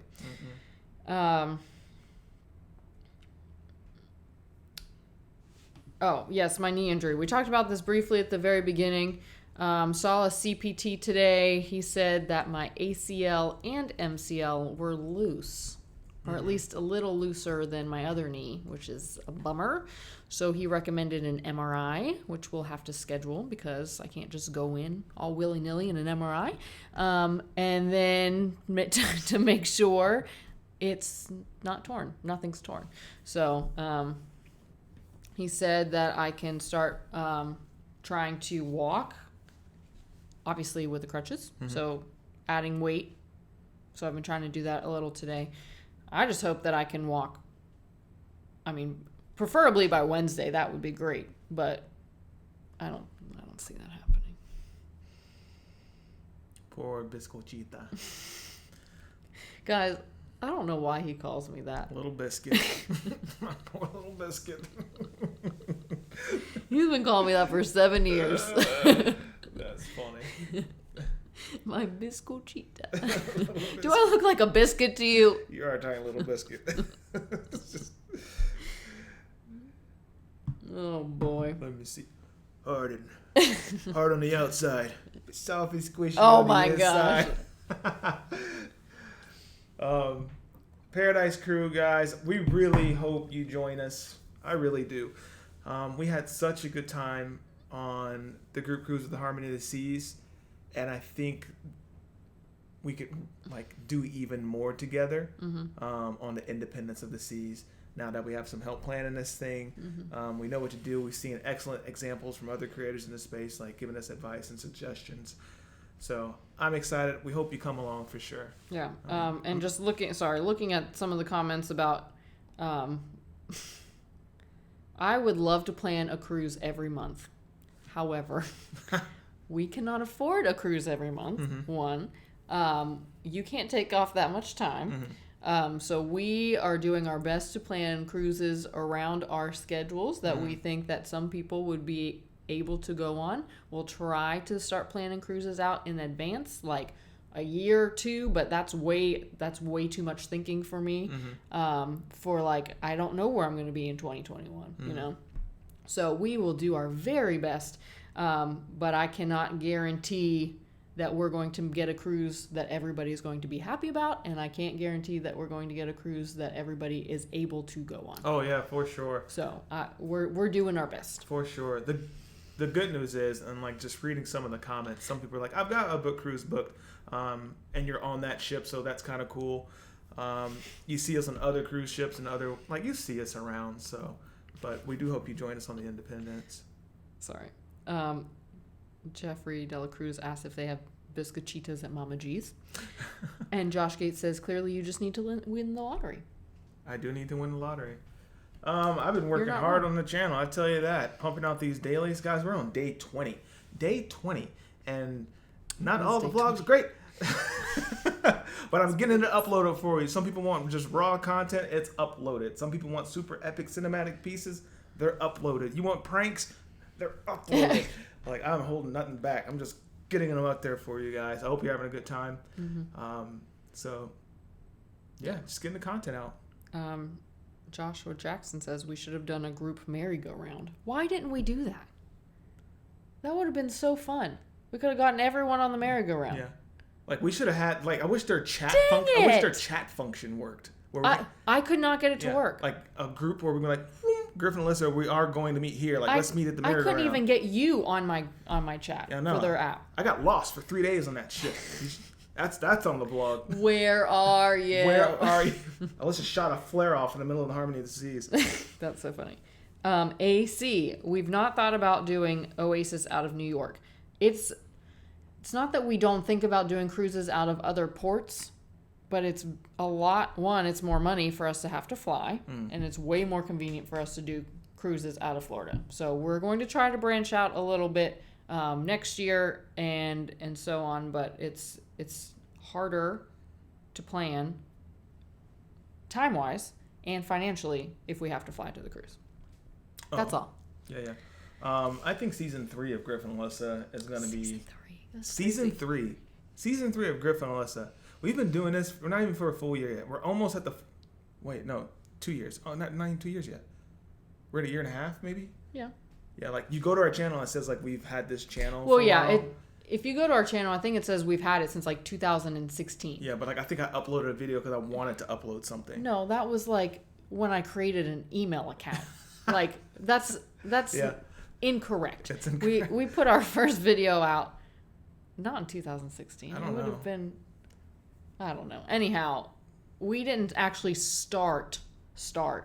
Speaker 2: Oh, yes, my knee injury. We talked about this briefly at the very beginning. Saw a CPT today. He said that my ACL and MCL were loose, or at least a little looser than my other knee, which is a bummer. So he recommended an MRI, which we'll have to schedule because I can't just go in all willy-nilly in an MRI. And then to make sure it's not torn. Nothing's torn. So he said that I can start trying to walk, obviously with the crutches. So adding weight. So I've been trying to do that a little today. I just hope that I can walk. I mean, preferably by Wednesday. That would be great. But I don't see that happening.
Speaker 1: Poor Biscochita.
Speaker 2: Guys, I don't know why he calls me that.
Speaker 1: Little biscuit. My poor little biscuit.
Speaker 2: He's been calling me that for 7 years.
Speaker 1: That's funny.
Speaker 2: My biscochita. Do I look like a biscuit to you?
Speaker 1: You are a tiny little biscuit. It's just...
Speaker 2: Oh boy.
Speaker 1: Let me see. Hard on the outside, but soft and squishy
Speaker 2: Oh
Speaker 1: on
Speaker 2: my
Speaker 1: the
Speaker 2: gosh.
Speaker 1: inside. Paradise Crew, guys, we really hope you join us. I really do. We had such a good time on the group cruise with the Harmony of the Seas, and I think we could do even more together on the Independence of the Seas. now that we have some help planning this thing. We know what to do. We've seen excellent examples from other creators in the space, like giving us advice and suggestions. So I'm excited. We hope you come along for sure.
Speaker 2: Yeah. And just looking at some of the comments about, I would love to plan a cruise every month. However, we cannot afford a cruise every month. One, you can't take off that much time. So we are doing our best to plan cruises around our schedules that we think that some people would be able to go on. We'll try to start planning cruises out in advance, like a year or two, but that's way too much thinking for me. For like, I don't know where I'm going to be in 2021, you know? So we will do our very best. But I cannot guarantee that we're going to get a cruise that everybody's going to be happy about, and I can't guarantee that we're going to get a cruise that everybody is able to go on.
Speaker 1: Oh yeah, for sure.
Speaker 2: So we're doing our best.
Speaker 1: For sure. The good news is, and like just reading some of the comments, some people are like, I've got a cruise booked, and you're on that ship, so that's kind of cool. You see us on other cruise ships and you see us around. So, but we do hope you join us on the Independence.
Speaker 2: Sorry. Jeffrey Dela Cruz asked if they have biscochitas at Mama G's. And Josh Gates says, clearly you just need to win the lottery.
Speaker 1: I do need to win the lottery. I've been working hard on the channel, I tell you that. Pumping out these dailies. Guys, we're on day 20. Day 20. And not all the vlogs are great. But I'm getting it uploaded for you. Some people want just raw content, it's uploaded. Some people want super epic cinematic pieces, they're uploaded. You want pranks, they're uploaded. Like, I'm holding nothing back. I'm just getting them out there for you guys. I hope you're having a good time. So, yeah, just getting the content out.
Speaker 2: Joshua Jackson says we should have done a group merry-go-round. Why didn't we do that? That would have been so fun. We could have gotten everyone on the merry-go-round.
Speaker 1: Yeah. Like, we should have had, like, I wish their chat function worked. Where
Speaker 2: I could not get it to work.
Speaker 1: Like, a group where we were like, Griff and Alyssa, we are going to meet here. Like, let's meet at the merry-go-round.
Speaker 2: I couldn't even get you on my chat for their app.
Speaker 1: I got lost for 3 days on that shit. That's on the vlog.
Speaker 2: Where are you?
Speaker 1: Where are you? Alyssa shot a flare off in the middle of the Harmony of the Seas.
Speaker 2: That's so funny. AC, we've not thought about doing Oasis out of New York. It's not that we don't think about doing cruises out of other ports, but it's a lot. One, it's more money for us to have to fly, and it's way more convenient for us to do cruises out of Florida. So we're going to try to branch out a little bit next year and so on, but it's harder to plan time-wise and financially if we have to fly to the cruise. That's all.
Speaker 1: Yeah. I think season 3 of Griff and Alyssa is going to be season 3 of Griff and Alyssa. We've been doing this. We're not even for a full year yet. We're almost at 2 years. Oh, not even 2 years yet. We're at a year and a half, maybe.
Speaker 2: Yeah.
Speaker 1: Yeah, like you go to our channel and it says like we've had this channel.
Speaker 2: Well, yeah. If you go to our channel, I think it says we've had it since like 2016.
Speaker 1: Yeah, but like I think I uploaded a video because I wanted to upload something.
Speaker 2: No, that was like when I created an email account. Like that's incorrect.
Speaker 1: It's incorrect.
Speaker 2: We put our first video out not in 2016.
Speaker 1: I don't know.
Speaker 2: It would have been, I don't know. Anyhow, we didn't actually start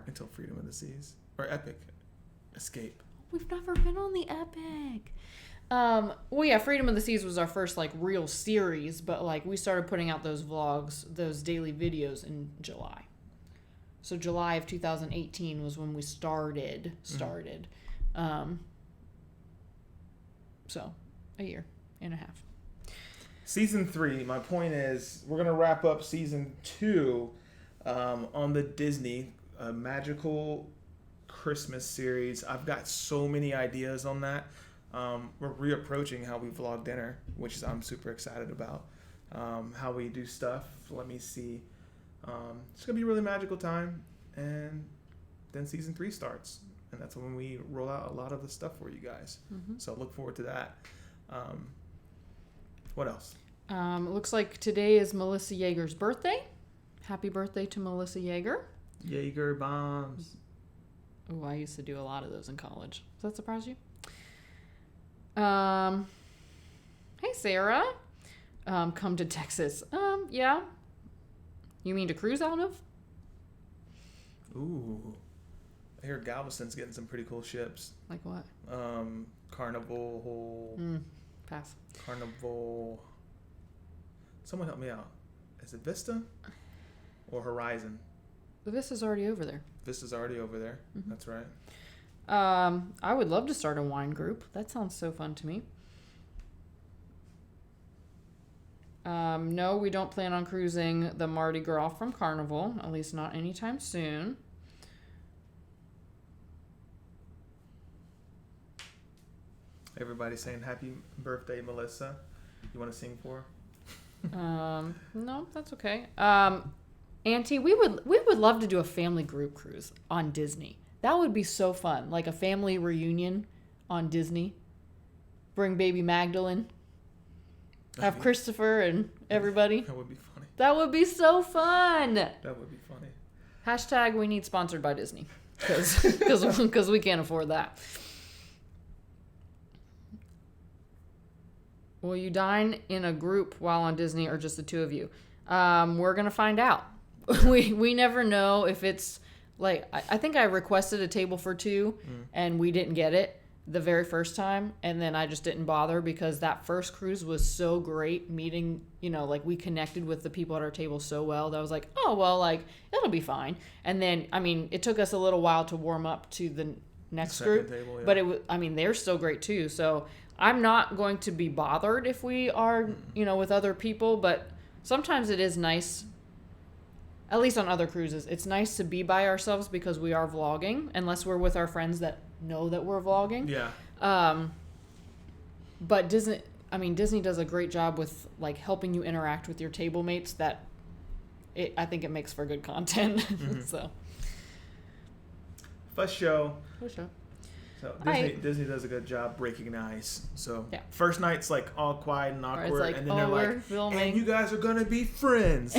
Speaker 1: until Freedom of the Seas or Epic Escape.
Speaker 2: We've never been on the Epic. Well, yeah, Freedom of the Seas was our first like real series, but like we started putting out those vlogs, those daily videos in July. So July of 2018 was when we started. So a year and a half.
Speaker 1: Season 3, my point is we're going to wrap up season 2 on the Disney Magical Christmas series. I've got so many ideas on that. We're reapproaching how we vlog dinner, which I'm super excited about. How we do stuff. Let me see. It's going to be a really magical time. And then season 3 starts. And that's when we roll out a lot of the stuff for you guys. Mm-hmm. So look forward to that. What else?
Speaker 2: It looks like today is Melissa Yeager's birthday. Happy birthday to Melissa Yeager.
Speaker 1: Yeager bombs.
Speaker 2: Oh, I used to do a lot of those in college. Does that surprise you? Hey, Sarah. Come to Texas. Yeah. You mean to cruise out of?
Speaker 1: Ooh. I hear Galveston's getting some pretty cool ships.
Speaker 2: Like what?
Speaker 1: Carnival.
Speaker 2: Pass.
Speaker 1: Carnival. Someone help me out. Is it Vista or Horizon?
Speaker 2: The Vista's already over there.
Speaker 1: Vista's already over there. Mm-hmm. That's right.
Speaker 2: I would love to start a wine group. That sounds so fun to me. No, we don't plan on cruising the Mardi Gras from Carnival, at least not anytime soon.
Speaker 1: Everybody saying happy birthday, Melissa. You want to sing for her?
Speaker 2: No, that's okay. Auntie, we would love to do a family group cruise on Disney. That would be so fun, like a family reunion on Disney. Bring baby Magdalene. Have Christopher and everybody.
Speaker 1: That would be funny.
Speaker 2: That would be so fun.
Speaker 1: That would be funny.
Speaker 2: Hashtag we need sponsored by Disney. Because we can't afford that. Will you dine in a group while on Disney or just the two of you? We're going to find out. We never know if it's like, I think I requested a table for two and we didn't get it the very first time. And then I just didn't bother because that first cruise was so great meeting, like we connected with the people at our table so well that I was like, oh, well, like it'll be fine. And then, it took us a little while to warm up to the next group, table, yeah. But they're still great too. So I'm not going to be bothered if we are, with other people, but sometimes it is nice, at least on other cruises, it's nice to be by ourselves because we are vlogging, unless we're with our friends that know that we're vlogging.
Speaker 1: Yeah.
Speaker 2: But Disney does a great job with like helping you interact with your table mates I think it makes for good content. Mm-hmm. So.
Speaker 1: First show. So Disney does a good job breaking the ice. So First night's like all quiet and awkward, like, and then they're like, filming. And you guys are gonna be friends.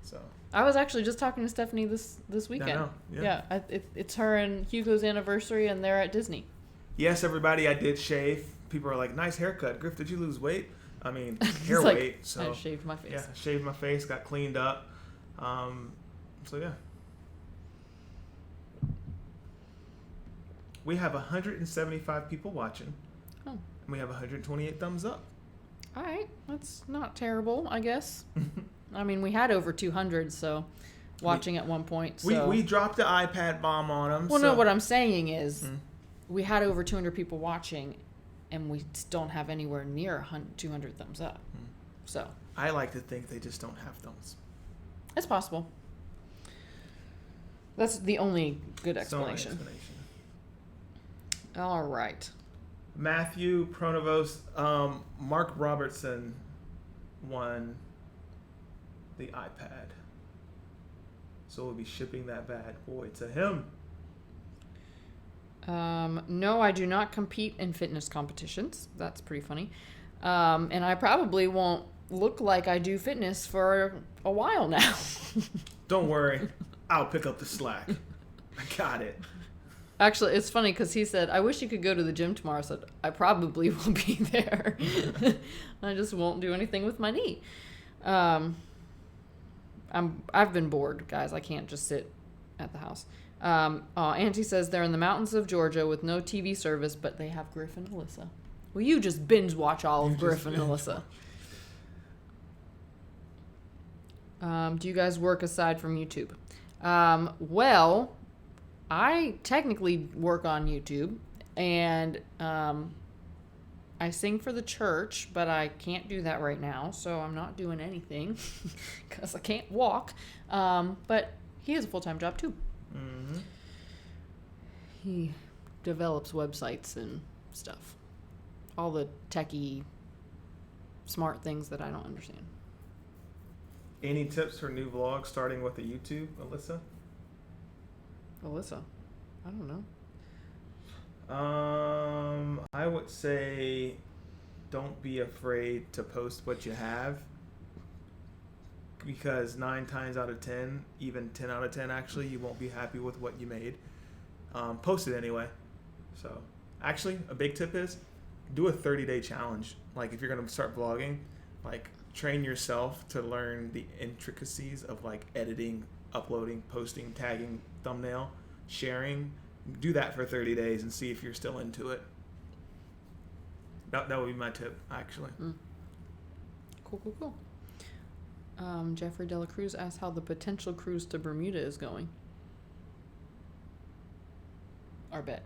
Speaker 1: So
Speaker 2: I was actually just talking to Stephanie this weekend.
Speaker 1: I know. Yeah.
Speaker 2: It's her and Hugo's anniversary, and they're at Disney.
Speaker 1: Yes, everybody, I did shave. People are like, nice haircut. Griff, did you lose weight? Hair
Speaker 2: like,
Speaker 1: weight. So
Speaker 2: I shaved my face.
Speaker 1: Yeah, shaved my face, got cleaned up. So yeah. We have 175 people watching. Oh. And we have 128 thumbs up.
Speaker 2: All right. That's not terrible, I guess. We had over 200, so watching at one point. So.
Speaker 1: We dropped the iPad bomb on them.
Speaker 2: Well, no, what I'm saying is we had over 200 people watching, and we don't have anywhere near 200 thumbs up. So
Speaker 1: I like to think they just don't have thumbs.
Speaker 2: It's possible. That's the only good explanation. All right.
Speaker 1: Matthew Pronovost, Mark Robertson won the iPad. So we'll be shipping that bad boy to him.
Speaker 2: No, I do not compete in fitness competitions. That's pretty funny. And I probably won't look like I do fitness for a while now.
Speaker 1: Don't worry. I'll pick up the slack. I got it.
Speaker 2: Actually, it's funny because he said, I wish you could go to the gym tomorrow. I said, I probably will be there. I just won't do anything with my knee. I've been bored, guys. I can't just sit at the house. Auntie says they're in the mountains of Georgia with no TV service, but they have Griff and Alyssa. Well, you just binge watch all of Griff and Alyssa. Do you guys work aside from YouTube? Well, I technically work on YouTube, and I sing for the church, but I can't do that right now, so I'm not doing anything because I can't walk. But he has a full-time job too. Mm-hmm. He develops websites and stuff. All the techie, smart things that I don't understand.
Speaker 1: Any tips for new vlogs starting with a YouTube, Alyssa?
Speaker 2: I don't
Speaker 1: know. I would say don't be afraid to post what you have, because 9 times out of 10, even 10 out of 10 actually, you won't be happy with what you made. Post it anyway. So actually a big tip is do a 30-day challenge. Like if you're going to start vlogging, like train yourself to learn the intricacies of like editing, uploading, posting, tagging, thumbnail, sharing. Do that for 30 days and see if you're still into it. That would be my tip, actually.
Speaker 2: Cool. Jeffrey Dela Cruz asked how the potential cruise to Bermuda is going. Our bet.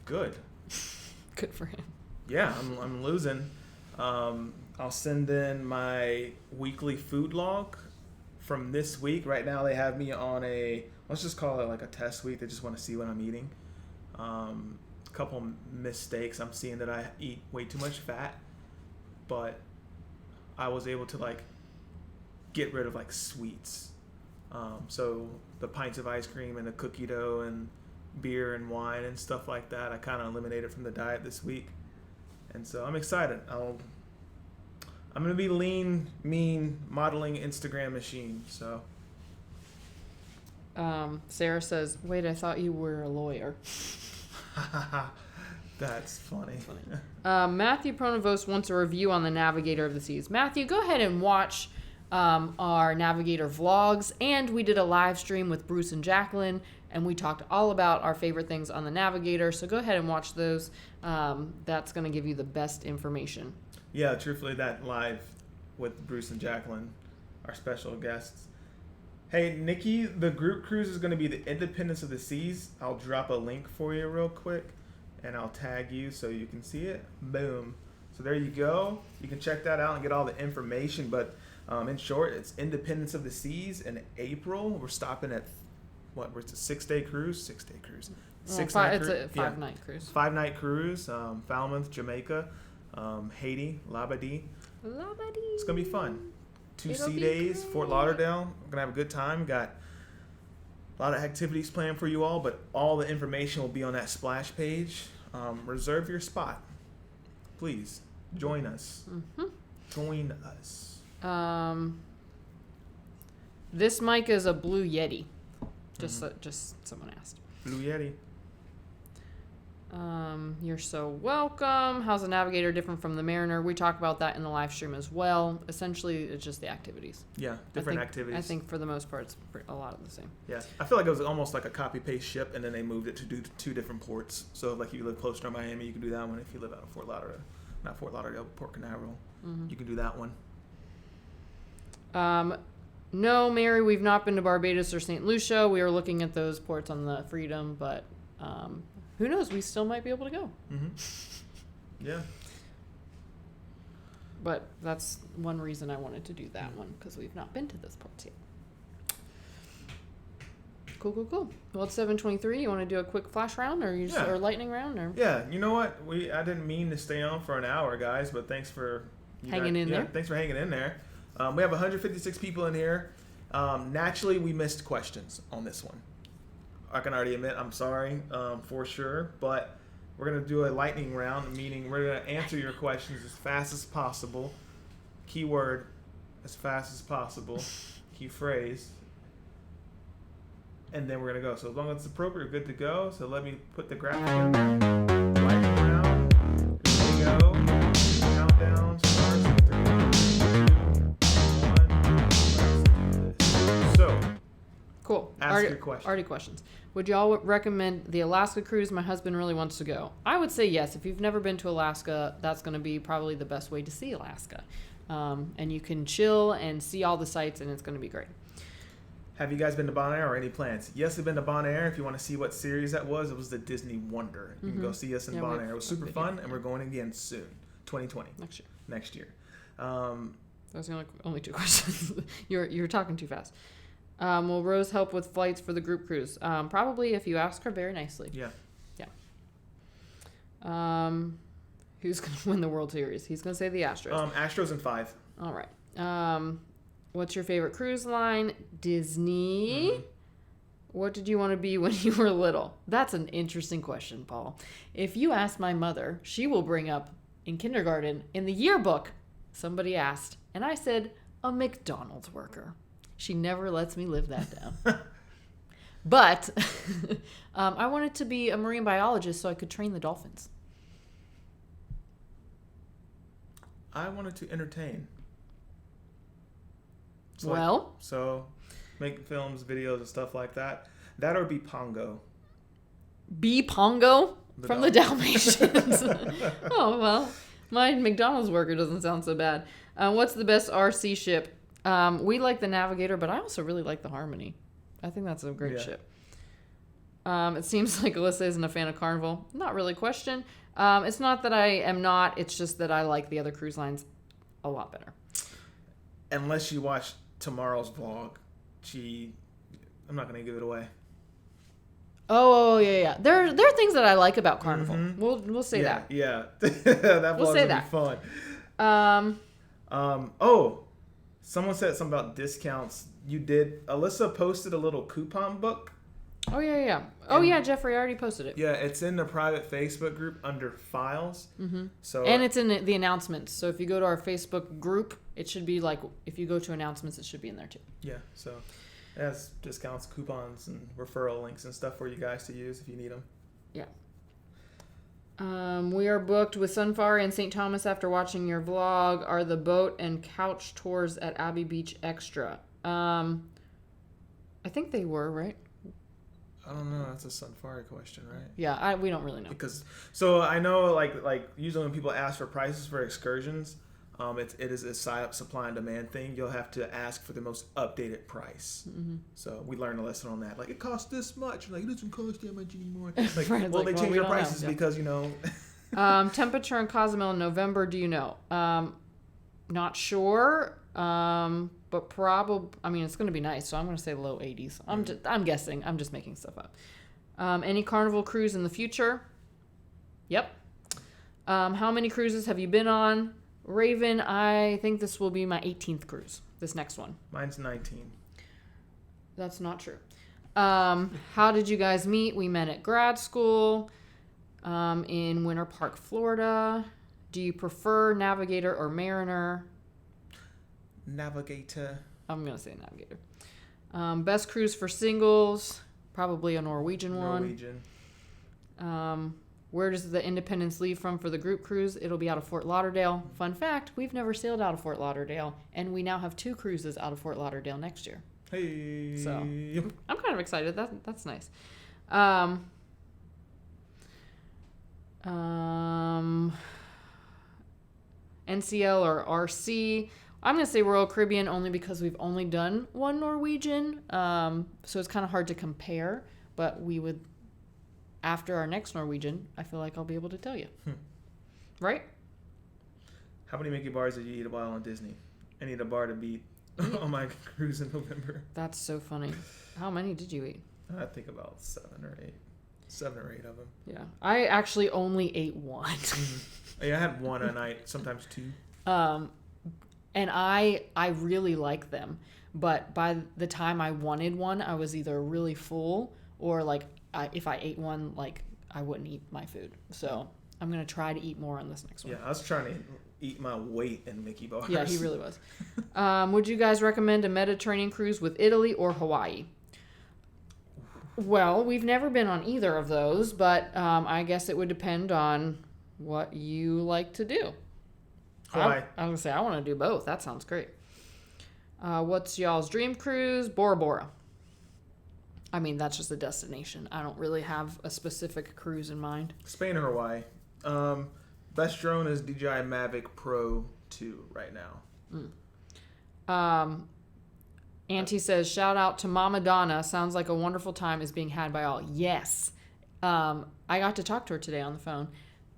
Speaker 1: Good.
Speaker 2: Good for him.
Speaker 1: Yeah, I'm losing. I'll send in my weekly food log from this week. Right now they have me on let's just call it like a test week. They just want to see what I'm eating. A couple mistakes. I'm seeing that I eat way too much fat, but I was able to like get rid of like sweets. So the pints of ice cream and the cookie dough and beer and wine and stuff like that, I kind of eliminated from the diet this week. And so I'm excited. I'm going to be lean, mean, modeling Instagram machine. So
Speaker 2: Sarah says, wait, I thought you were a lawyer.
Speaker 1: That's funny.
Speaker 2: Matthew Pronovost wants a review on the Navigator of the Seas. Matthew, go ahead and watch our Navigator vlogs. And we did a live stream with Bruce and Jacqueline, and we talked all about our favorite things on the Navigator. So go ahead and watch those. That's going to give you the best information.
Speaker 1: Yeah, truthfully, that live with Bruce and Jacqueline, our special guests. Hey, Nikki, the group cruise is going to be the Independence of the Seas. I'll drop a link for you real quick, and I'll tag you so you can see it. Boom. So there you go. You can check that out and get all the information. But in short, it's Independence of the Seas in April. We're stopping at, it's a 6-day cruise? 6-day cruise.
Speaker 2: It's a 5-night cruise.
Speaker 1: 5-night cruise. Falmouth, Jamaica, Haiti, Labadee. It's going to be fun. 2 sea days, great. Fort Lauderdale. We're going to have a good time. Got a lot of activities planned for you all, but all the information will be on that splash page. Reserve your spot. Please, join us.
Speaker 2: Mm-hmm.
Speaker 1: Join us.
Speaker 2: This mic is a Blue Yeti. Just someone asked.
Speaker 1: Blue Yeti.
Speaker 2: You're so welcome. How's the Navigator different from the Mariner? We talk about that in the live stream as well. Essentially, it's just the activities.
Speaker 1: Yeah, different activities.
Speaker 2: I think for the most part, it's a lot of the same.
Speaker 1: Yeah, I feel like it was almost like a copy-paste ship, and then they moved it to do 2 different ports. So, like, if you live closer to Miami, you can do that one. If you live out of Fort Lauderdale, not Fort Lauderdale, Port Canaveral, you can do that one.
Speaker 2: No, Mary, we've not been to Barbados or St. Lucia. We are looking at those ports on the Freedom, but who knows? We still might be able to go.
Speaker 1: Mm-hmm. Yeah.
Speaker 2: But that's one reason I wanted to do that one, because we've not been to those ports yet. Cool. Well, it's 7:23. You want to do a quick flash round or or lightning round? Or
Speaker 1: yeah, you know what? I didn't mean to stay on for an hour, guys, but thanks for
Speaker 2: hanging in there.
Speaker 1: Thanks for hanging in there. We have 156 people in here. Naturally, we missed questions on this one. I can already admit I'm sorry for sure, but we're going to do a lightning round, meaning we're going to answer your questions as fast as possible. Keyword, as fast as possible. Key phrase. And then we're going to go. So as long as it's appropriate, we're good to go. So let me put the graphic in there. Lightning round. Here we go. Countdown starts in 3, 2, 1. Let's do this. So,
Speaker 2: cool.
Speaker 1: Ask your question.
Speaker 2: Already questions. Would y'all recommend the Alaska cruise? My husband really wants to go. I would say yes. If you've never been to Alaska, that's going to be probably the best way to see Alaska. And you can chill and see all the sights, and it's going to be great.
Speaker 1: Have you guys been to Bonaire or any plans? Yes, I've been to Bonaire. If you want to see what series that was, it was the Disney Wonder. You can go see us in Bonaire. It was super fun, and we're going again soon, 2020. Next year.
Speaker 2: Those are the only 2 questions. You're talking too fast. Will Rose help with flights for the group cruise? Probably if you ask her very nicely.
Speaker 1: Yeah.
Speaker 2: Who's going to win the World Series? He's going to say the Astros.
Speaker 1: Astros in 5.
Speaker 2: All right. What's your favorite cruise line? Disney. Mm-hmm. What did you want to be when you were little? That's an interesting question, Paul. If you ask my mother, she will bring up in kindergarten, in the yearbook, somebody asked, and I said, a McDonald's worker. She never lets me live that down. But I wanted to be a marine biologist so I could train the dolphins.
Speaker 1: I wanted to entertain.
Speaker 2: So
Speaker 1: make films, videos, and stuff like that. That or be Pongo.
Speaker 2: Be Pongo from the
Speaker 1: dog.
Speaker 2: Dalmatians. Oh, well, my McDonald's worker doesn't sound so bad. What's the best RC ship? We like the Navigator, but I also really like the Harmony. I think that's a great ship. It seems like Alyssa isn't a fan of Carnival. Not really a question. It's not that I am not. It's just that I like the other cruise lines a lot better.
Speaker 1: Unless you watch tomorrow's vlog, I'm not gonna give it away.
Speaker 2: Oh yeah. There are things that I like about Carnival. Mm-hmm. We'll say that.
Speaker 1: Yeah. That vlog's gonna be fun. Someone said something about discounts. Alyssa posted a little coupon book.
Speaker 2: Oh yeah. Oh yeah, Jeffrey, I already posted it.
Speaker 1: Yeah, it's in the private Facebook group under files.
Speaker 2: Mm-hmm.
Speaker 1: So
Speaker 2: and it's in the announcements. So if you go to our Facebook group, it should be like, if you go to announcements, it should be in there too.
Speaker 1: Yeah, so it has discounts, coupons, and referral links and stuff for you guys to use if you need them. Yeah.
Speaker 2: We are booked with Sunfari and St. Thomas after watching your vlog. Are the boat and couch tours at Abbey Beach extra? I think they were, right?
Speaker 1: I don't know. That's a Sunfari question, right?
Speaker 2: Yeah, we don't really know.
Speaker 1: So I know, like usually when people ask for prices for excursions, it is a supply and demand thing. You'll have to ask for the most updated price. Mm-hmm. So we learned a lesson on that. Like, it costs this much. Like, it doesn't cost that much anymore. Like, well, they change their prices because,
Speaker 2: Temperature in Cozumel in November, do you know? Not sure. But probably, it's going to be nice, so I'm going to say low 80s. I'm guessing. I'm just making stuff up. Any Carnival cruise in the future? Yep. How many cruises have you been on? Raven, I think this will be my 18th cruise, this next one.
Speaker 1: Mine's 19.
Speaker 2: That's not true. How did you guys meet? We met at grad school in Winter Park, Florida. Do you prefer Navigator or Mariner?
Speaker 1: Navigator.
Speaker 2: I'm going to say Navigator. Best cruise for singles, probably a Norwegian one. Where does the Independence leave from for the group cruise? It'll be out of Fort Lauderdale. Fun fact, we've never sailed out of Fort Lauderdale, and we now have 2 cruises out of Fort Lauderdale next year.
Speaker 1: Hey.
Speaker 2: So I'm kind of excited. That's nice. NCL or RC. I'm going to say Royal Caribbean only because we've only done one Norwegian. So it's kind of hard to compare, but we would, after our next Norwegian, I feel like I'll be able to tell you. Right?
Speaker 1: How many Mickey bars did you eat while on Disney? I need a bar to beat on my cruise in November.
Speaker 2: That's so funny. How many did you eat?
Speaker 1: I think about 7 or 8. 7 or 8 of them.
Speaker 2: Yeah. I actually only ate one.
Speaker 1: Mm-hmm. Yeah, I had one a night, sometimes 2.
Speaker 2: And I really like them. But by the time I wanted one, I was either really full or if I ate one, I wouldn't eat my food. So I'm going to try to eat more on this next one.
Speaker 1: Yeah, I was trying to eat my weight in Mickey bars.
Speaker 2: Yeah, he really was. Would you guys recommend a Mediterranean cruise with Italy or Hawaii? Well, we've never been on either of those, but I guess it would depend on what you like to do.
Speaker 1: Hawaii.
Speaker 2: I'm going to say I want to do both. That sounds great. What's y'all's dream cruise? Bora Bora. That's just a destination. I don't really have a specific cruise in mind.
Speaker 1: Spain or Hawaii. Best drone is DJI Mavic Pro 2 right now.
Speaker 2: Auntie says, shout out to Mama Donna. Sounds like a wonderful time is being had by all. Yes. I got to talk to her today on the phone.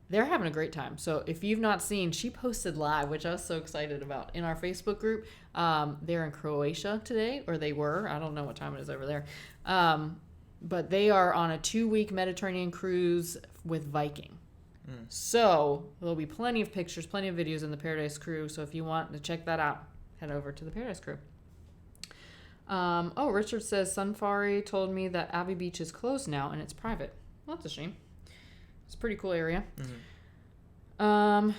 Speaker 2: They're having a great time. So if you've not seen, she posted live, which I was so excited about, in our Facebook group. They're in Croatia today, or they were. I don't know what time it is over there. But they are on a 2-week Mediterranean cruise with Viking. So there'll be plenty of pictures, plenty of videos in the Paradise Crew. So if you want to check that out, head over to the Paradise Crew. Richard says Sunfari told me that Abbey Beach is closed now and it's private. Well, that's a shame. It's a pretty cool area. Mm-hmm.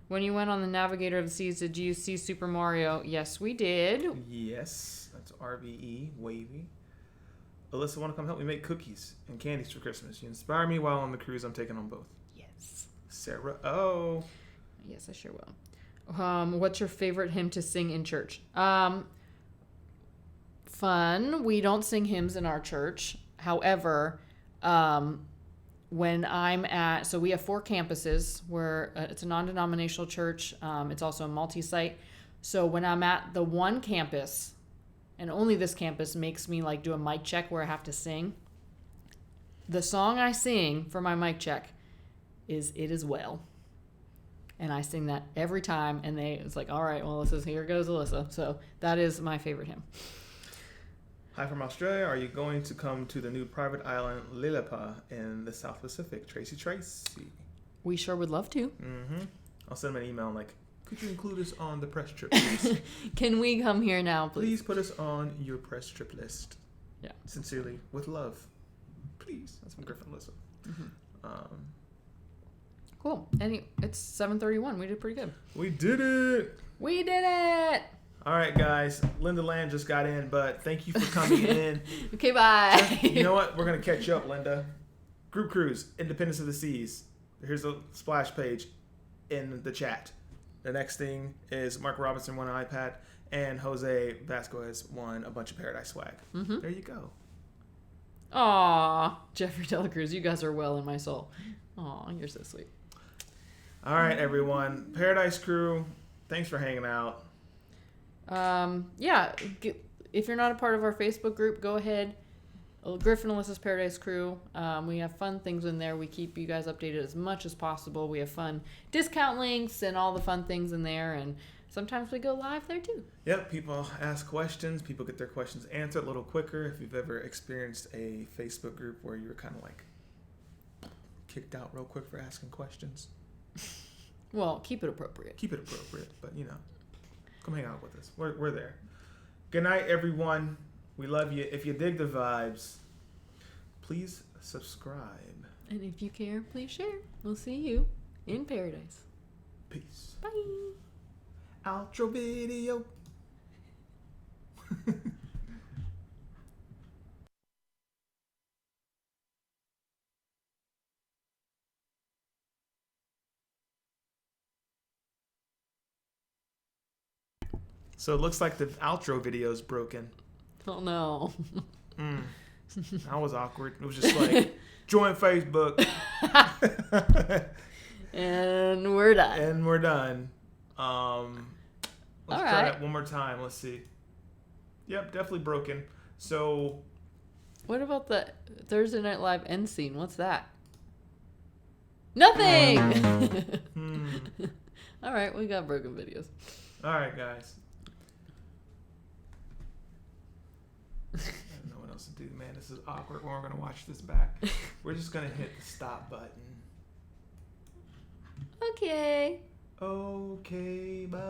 Speaker 2: When you went on the Navigator of the Seas, did you see Super Mario? Yes, we did.
Speaker 1: Yes, that's RVE, wavy. Alyssa, want to come help me make cookies and candies for Christmas? You inspire me while on the cruise. I'm taking on both.
Speaker 2: Yes.
Speaker 1: Sarah, oh.
Speaker 2: Yes, I sure will. What's your favorite hymn to sing in church? Fun. We don't sing hymns in our church. However, when I'm at, so we have 4 campuses where it's a non-denominational church. It's also a multi-site. So when I'm at the one campus, and only this campus makes me like do a mic check where I have to sing. The song I sing for my mic check is "It Is Well," and I sing that every time. And it's like, all right, well, here goes Alyssa. So that is my favorite hymn.
Speaker 1: Hi from Australia. Are you going to come to the new private island Lilliput in the South Pacific? Tracy.
Speaker 2: We sure would love to.
Speaker 1: Mm-hmm. I'll send them an email like, could you include us on the press trip, please?
Speaker 2: Can we come here now, please?
Speaker 1: Please put us on your press trip list.
Speaker 2: Yeah.
Speaker 1: Sincerely, with love. Please. That's from Griff and Alyssa. Mm-hmm.
Speaker 2: Cool. It's 7:31. We did pretty good.
Speaker 1: We did it.
Speaker 2: We did it.
Speaker 1: All right, guys. Linda Land just got in, but thank you for coming in.
Speaker 2: Okay, bye.
Speaker 1: You know what? We're going to catch you up, Linda. Group Cruise, Independence of the Seas. Here's a splash page in the chat. The next thing is Mark Robinson won an iPad, and Jose Vasquez won a bunch of Paradise swag. Mm-hmm. There you go.
Speaker 2: Aw, Jeffrey Delacruz, you guys are well in my soul. Aw, you're so sweet.
Speaker 1: All right, everyone. Paradise crew, thanks for hanging out.
Speaker 2: Yeah, if you're not a part of our Facebook group, go ahead. Griff and Alyssa's Paradise Crew. We have fun things in there. We keep you guys updated as much as possible. We have fun discount links and all the fun things in there. And sometimes we go live there too.
Speaker 1: Yep, people ask questions. People get their questions answered a little quicker. If you've ever experienced a Facebook group where you were kind of like kicked out real quick for asking questions.
Speaker 2: Well, keep it appropriate.
Speaker 1: Keep it appropriate, but come hang out with us. We're there. Good night, everyone. We love you. If you dig the vibes, please subscribe.
Speaker 2: And if you care, please share. We'll see you in paradise.
Speaker 1: Peace.
Speaker 2: Bye.
Speaker 1: Outro video. So it looks like the outro video is broken.
Speaker 2: Oh no.
Speaker 1: That was awkward. It was just like, join Facebook.
Speaker 2: And we're done.
Speaker 1: Let's try that one more time. Let's see. Yep, definitely broken. So.
Speaker 2: What about the Thursday Night Live end scene? What's that? Nothing! All right, we got broken videos.
Speaker 1: All right, guys. I don't know what else to do, man. This is awkward. We're going to watch this back. We're just going to hit the stop button.
Speaker 2: Okay.
Speaker 1: Okay, bye.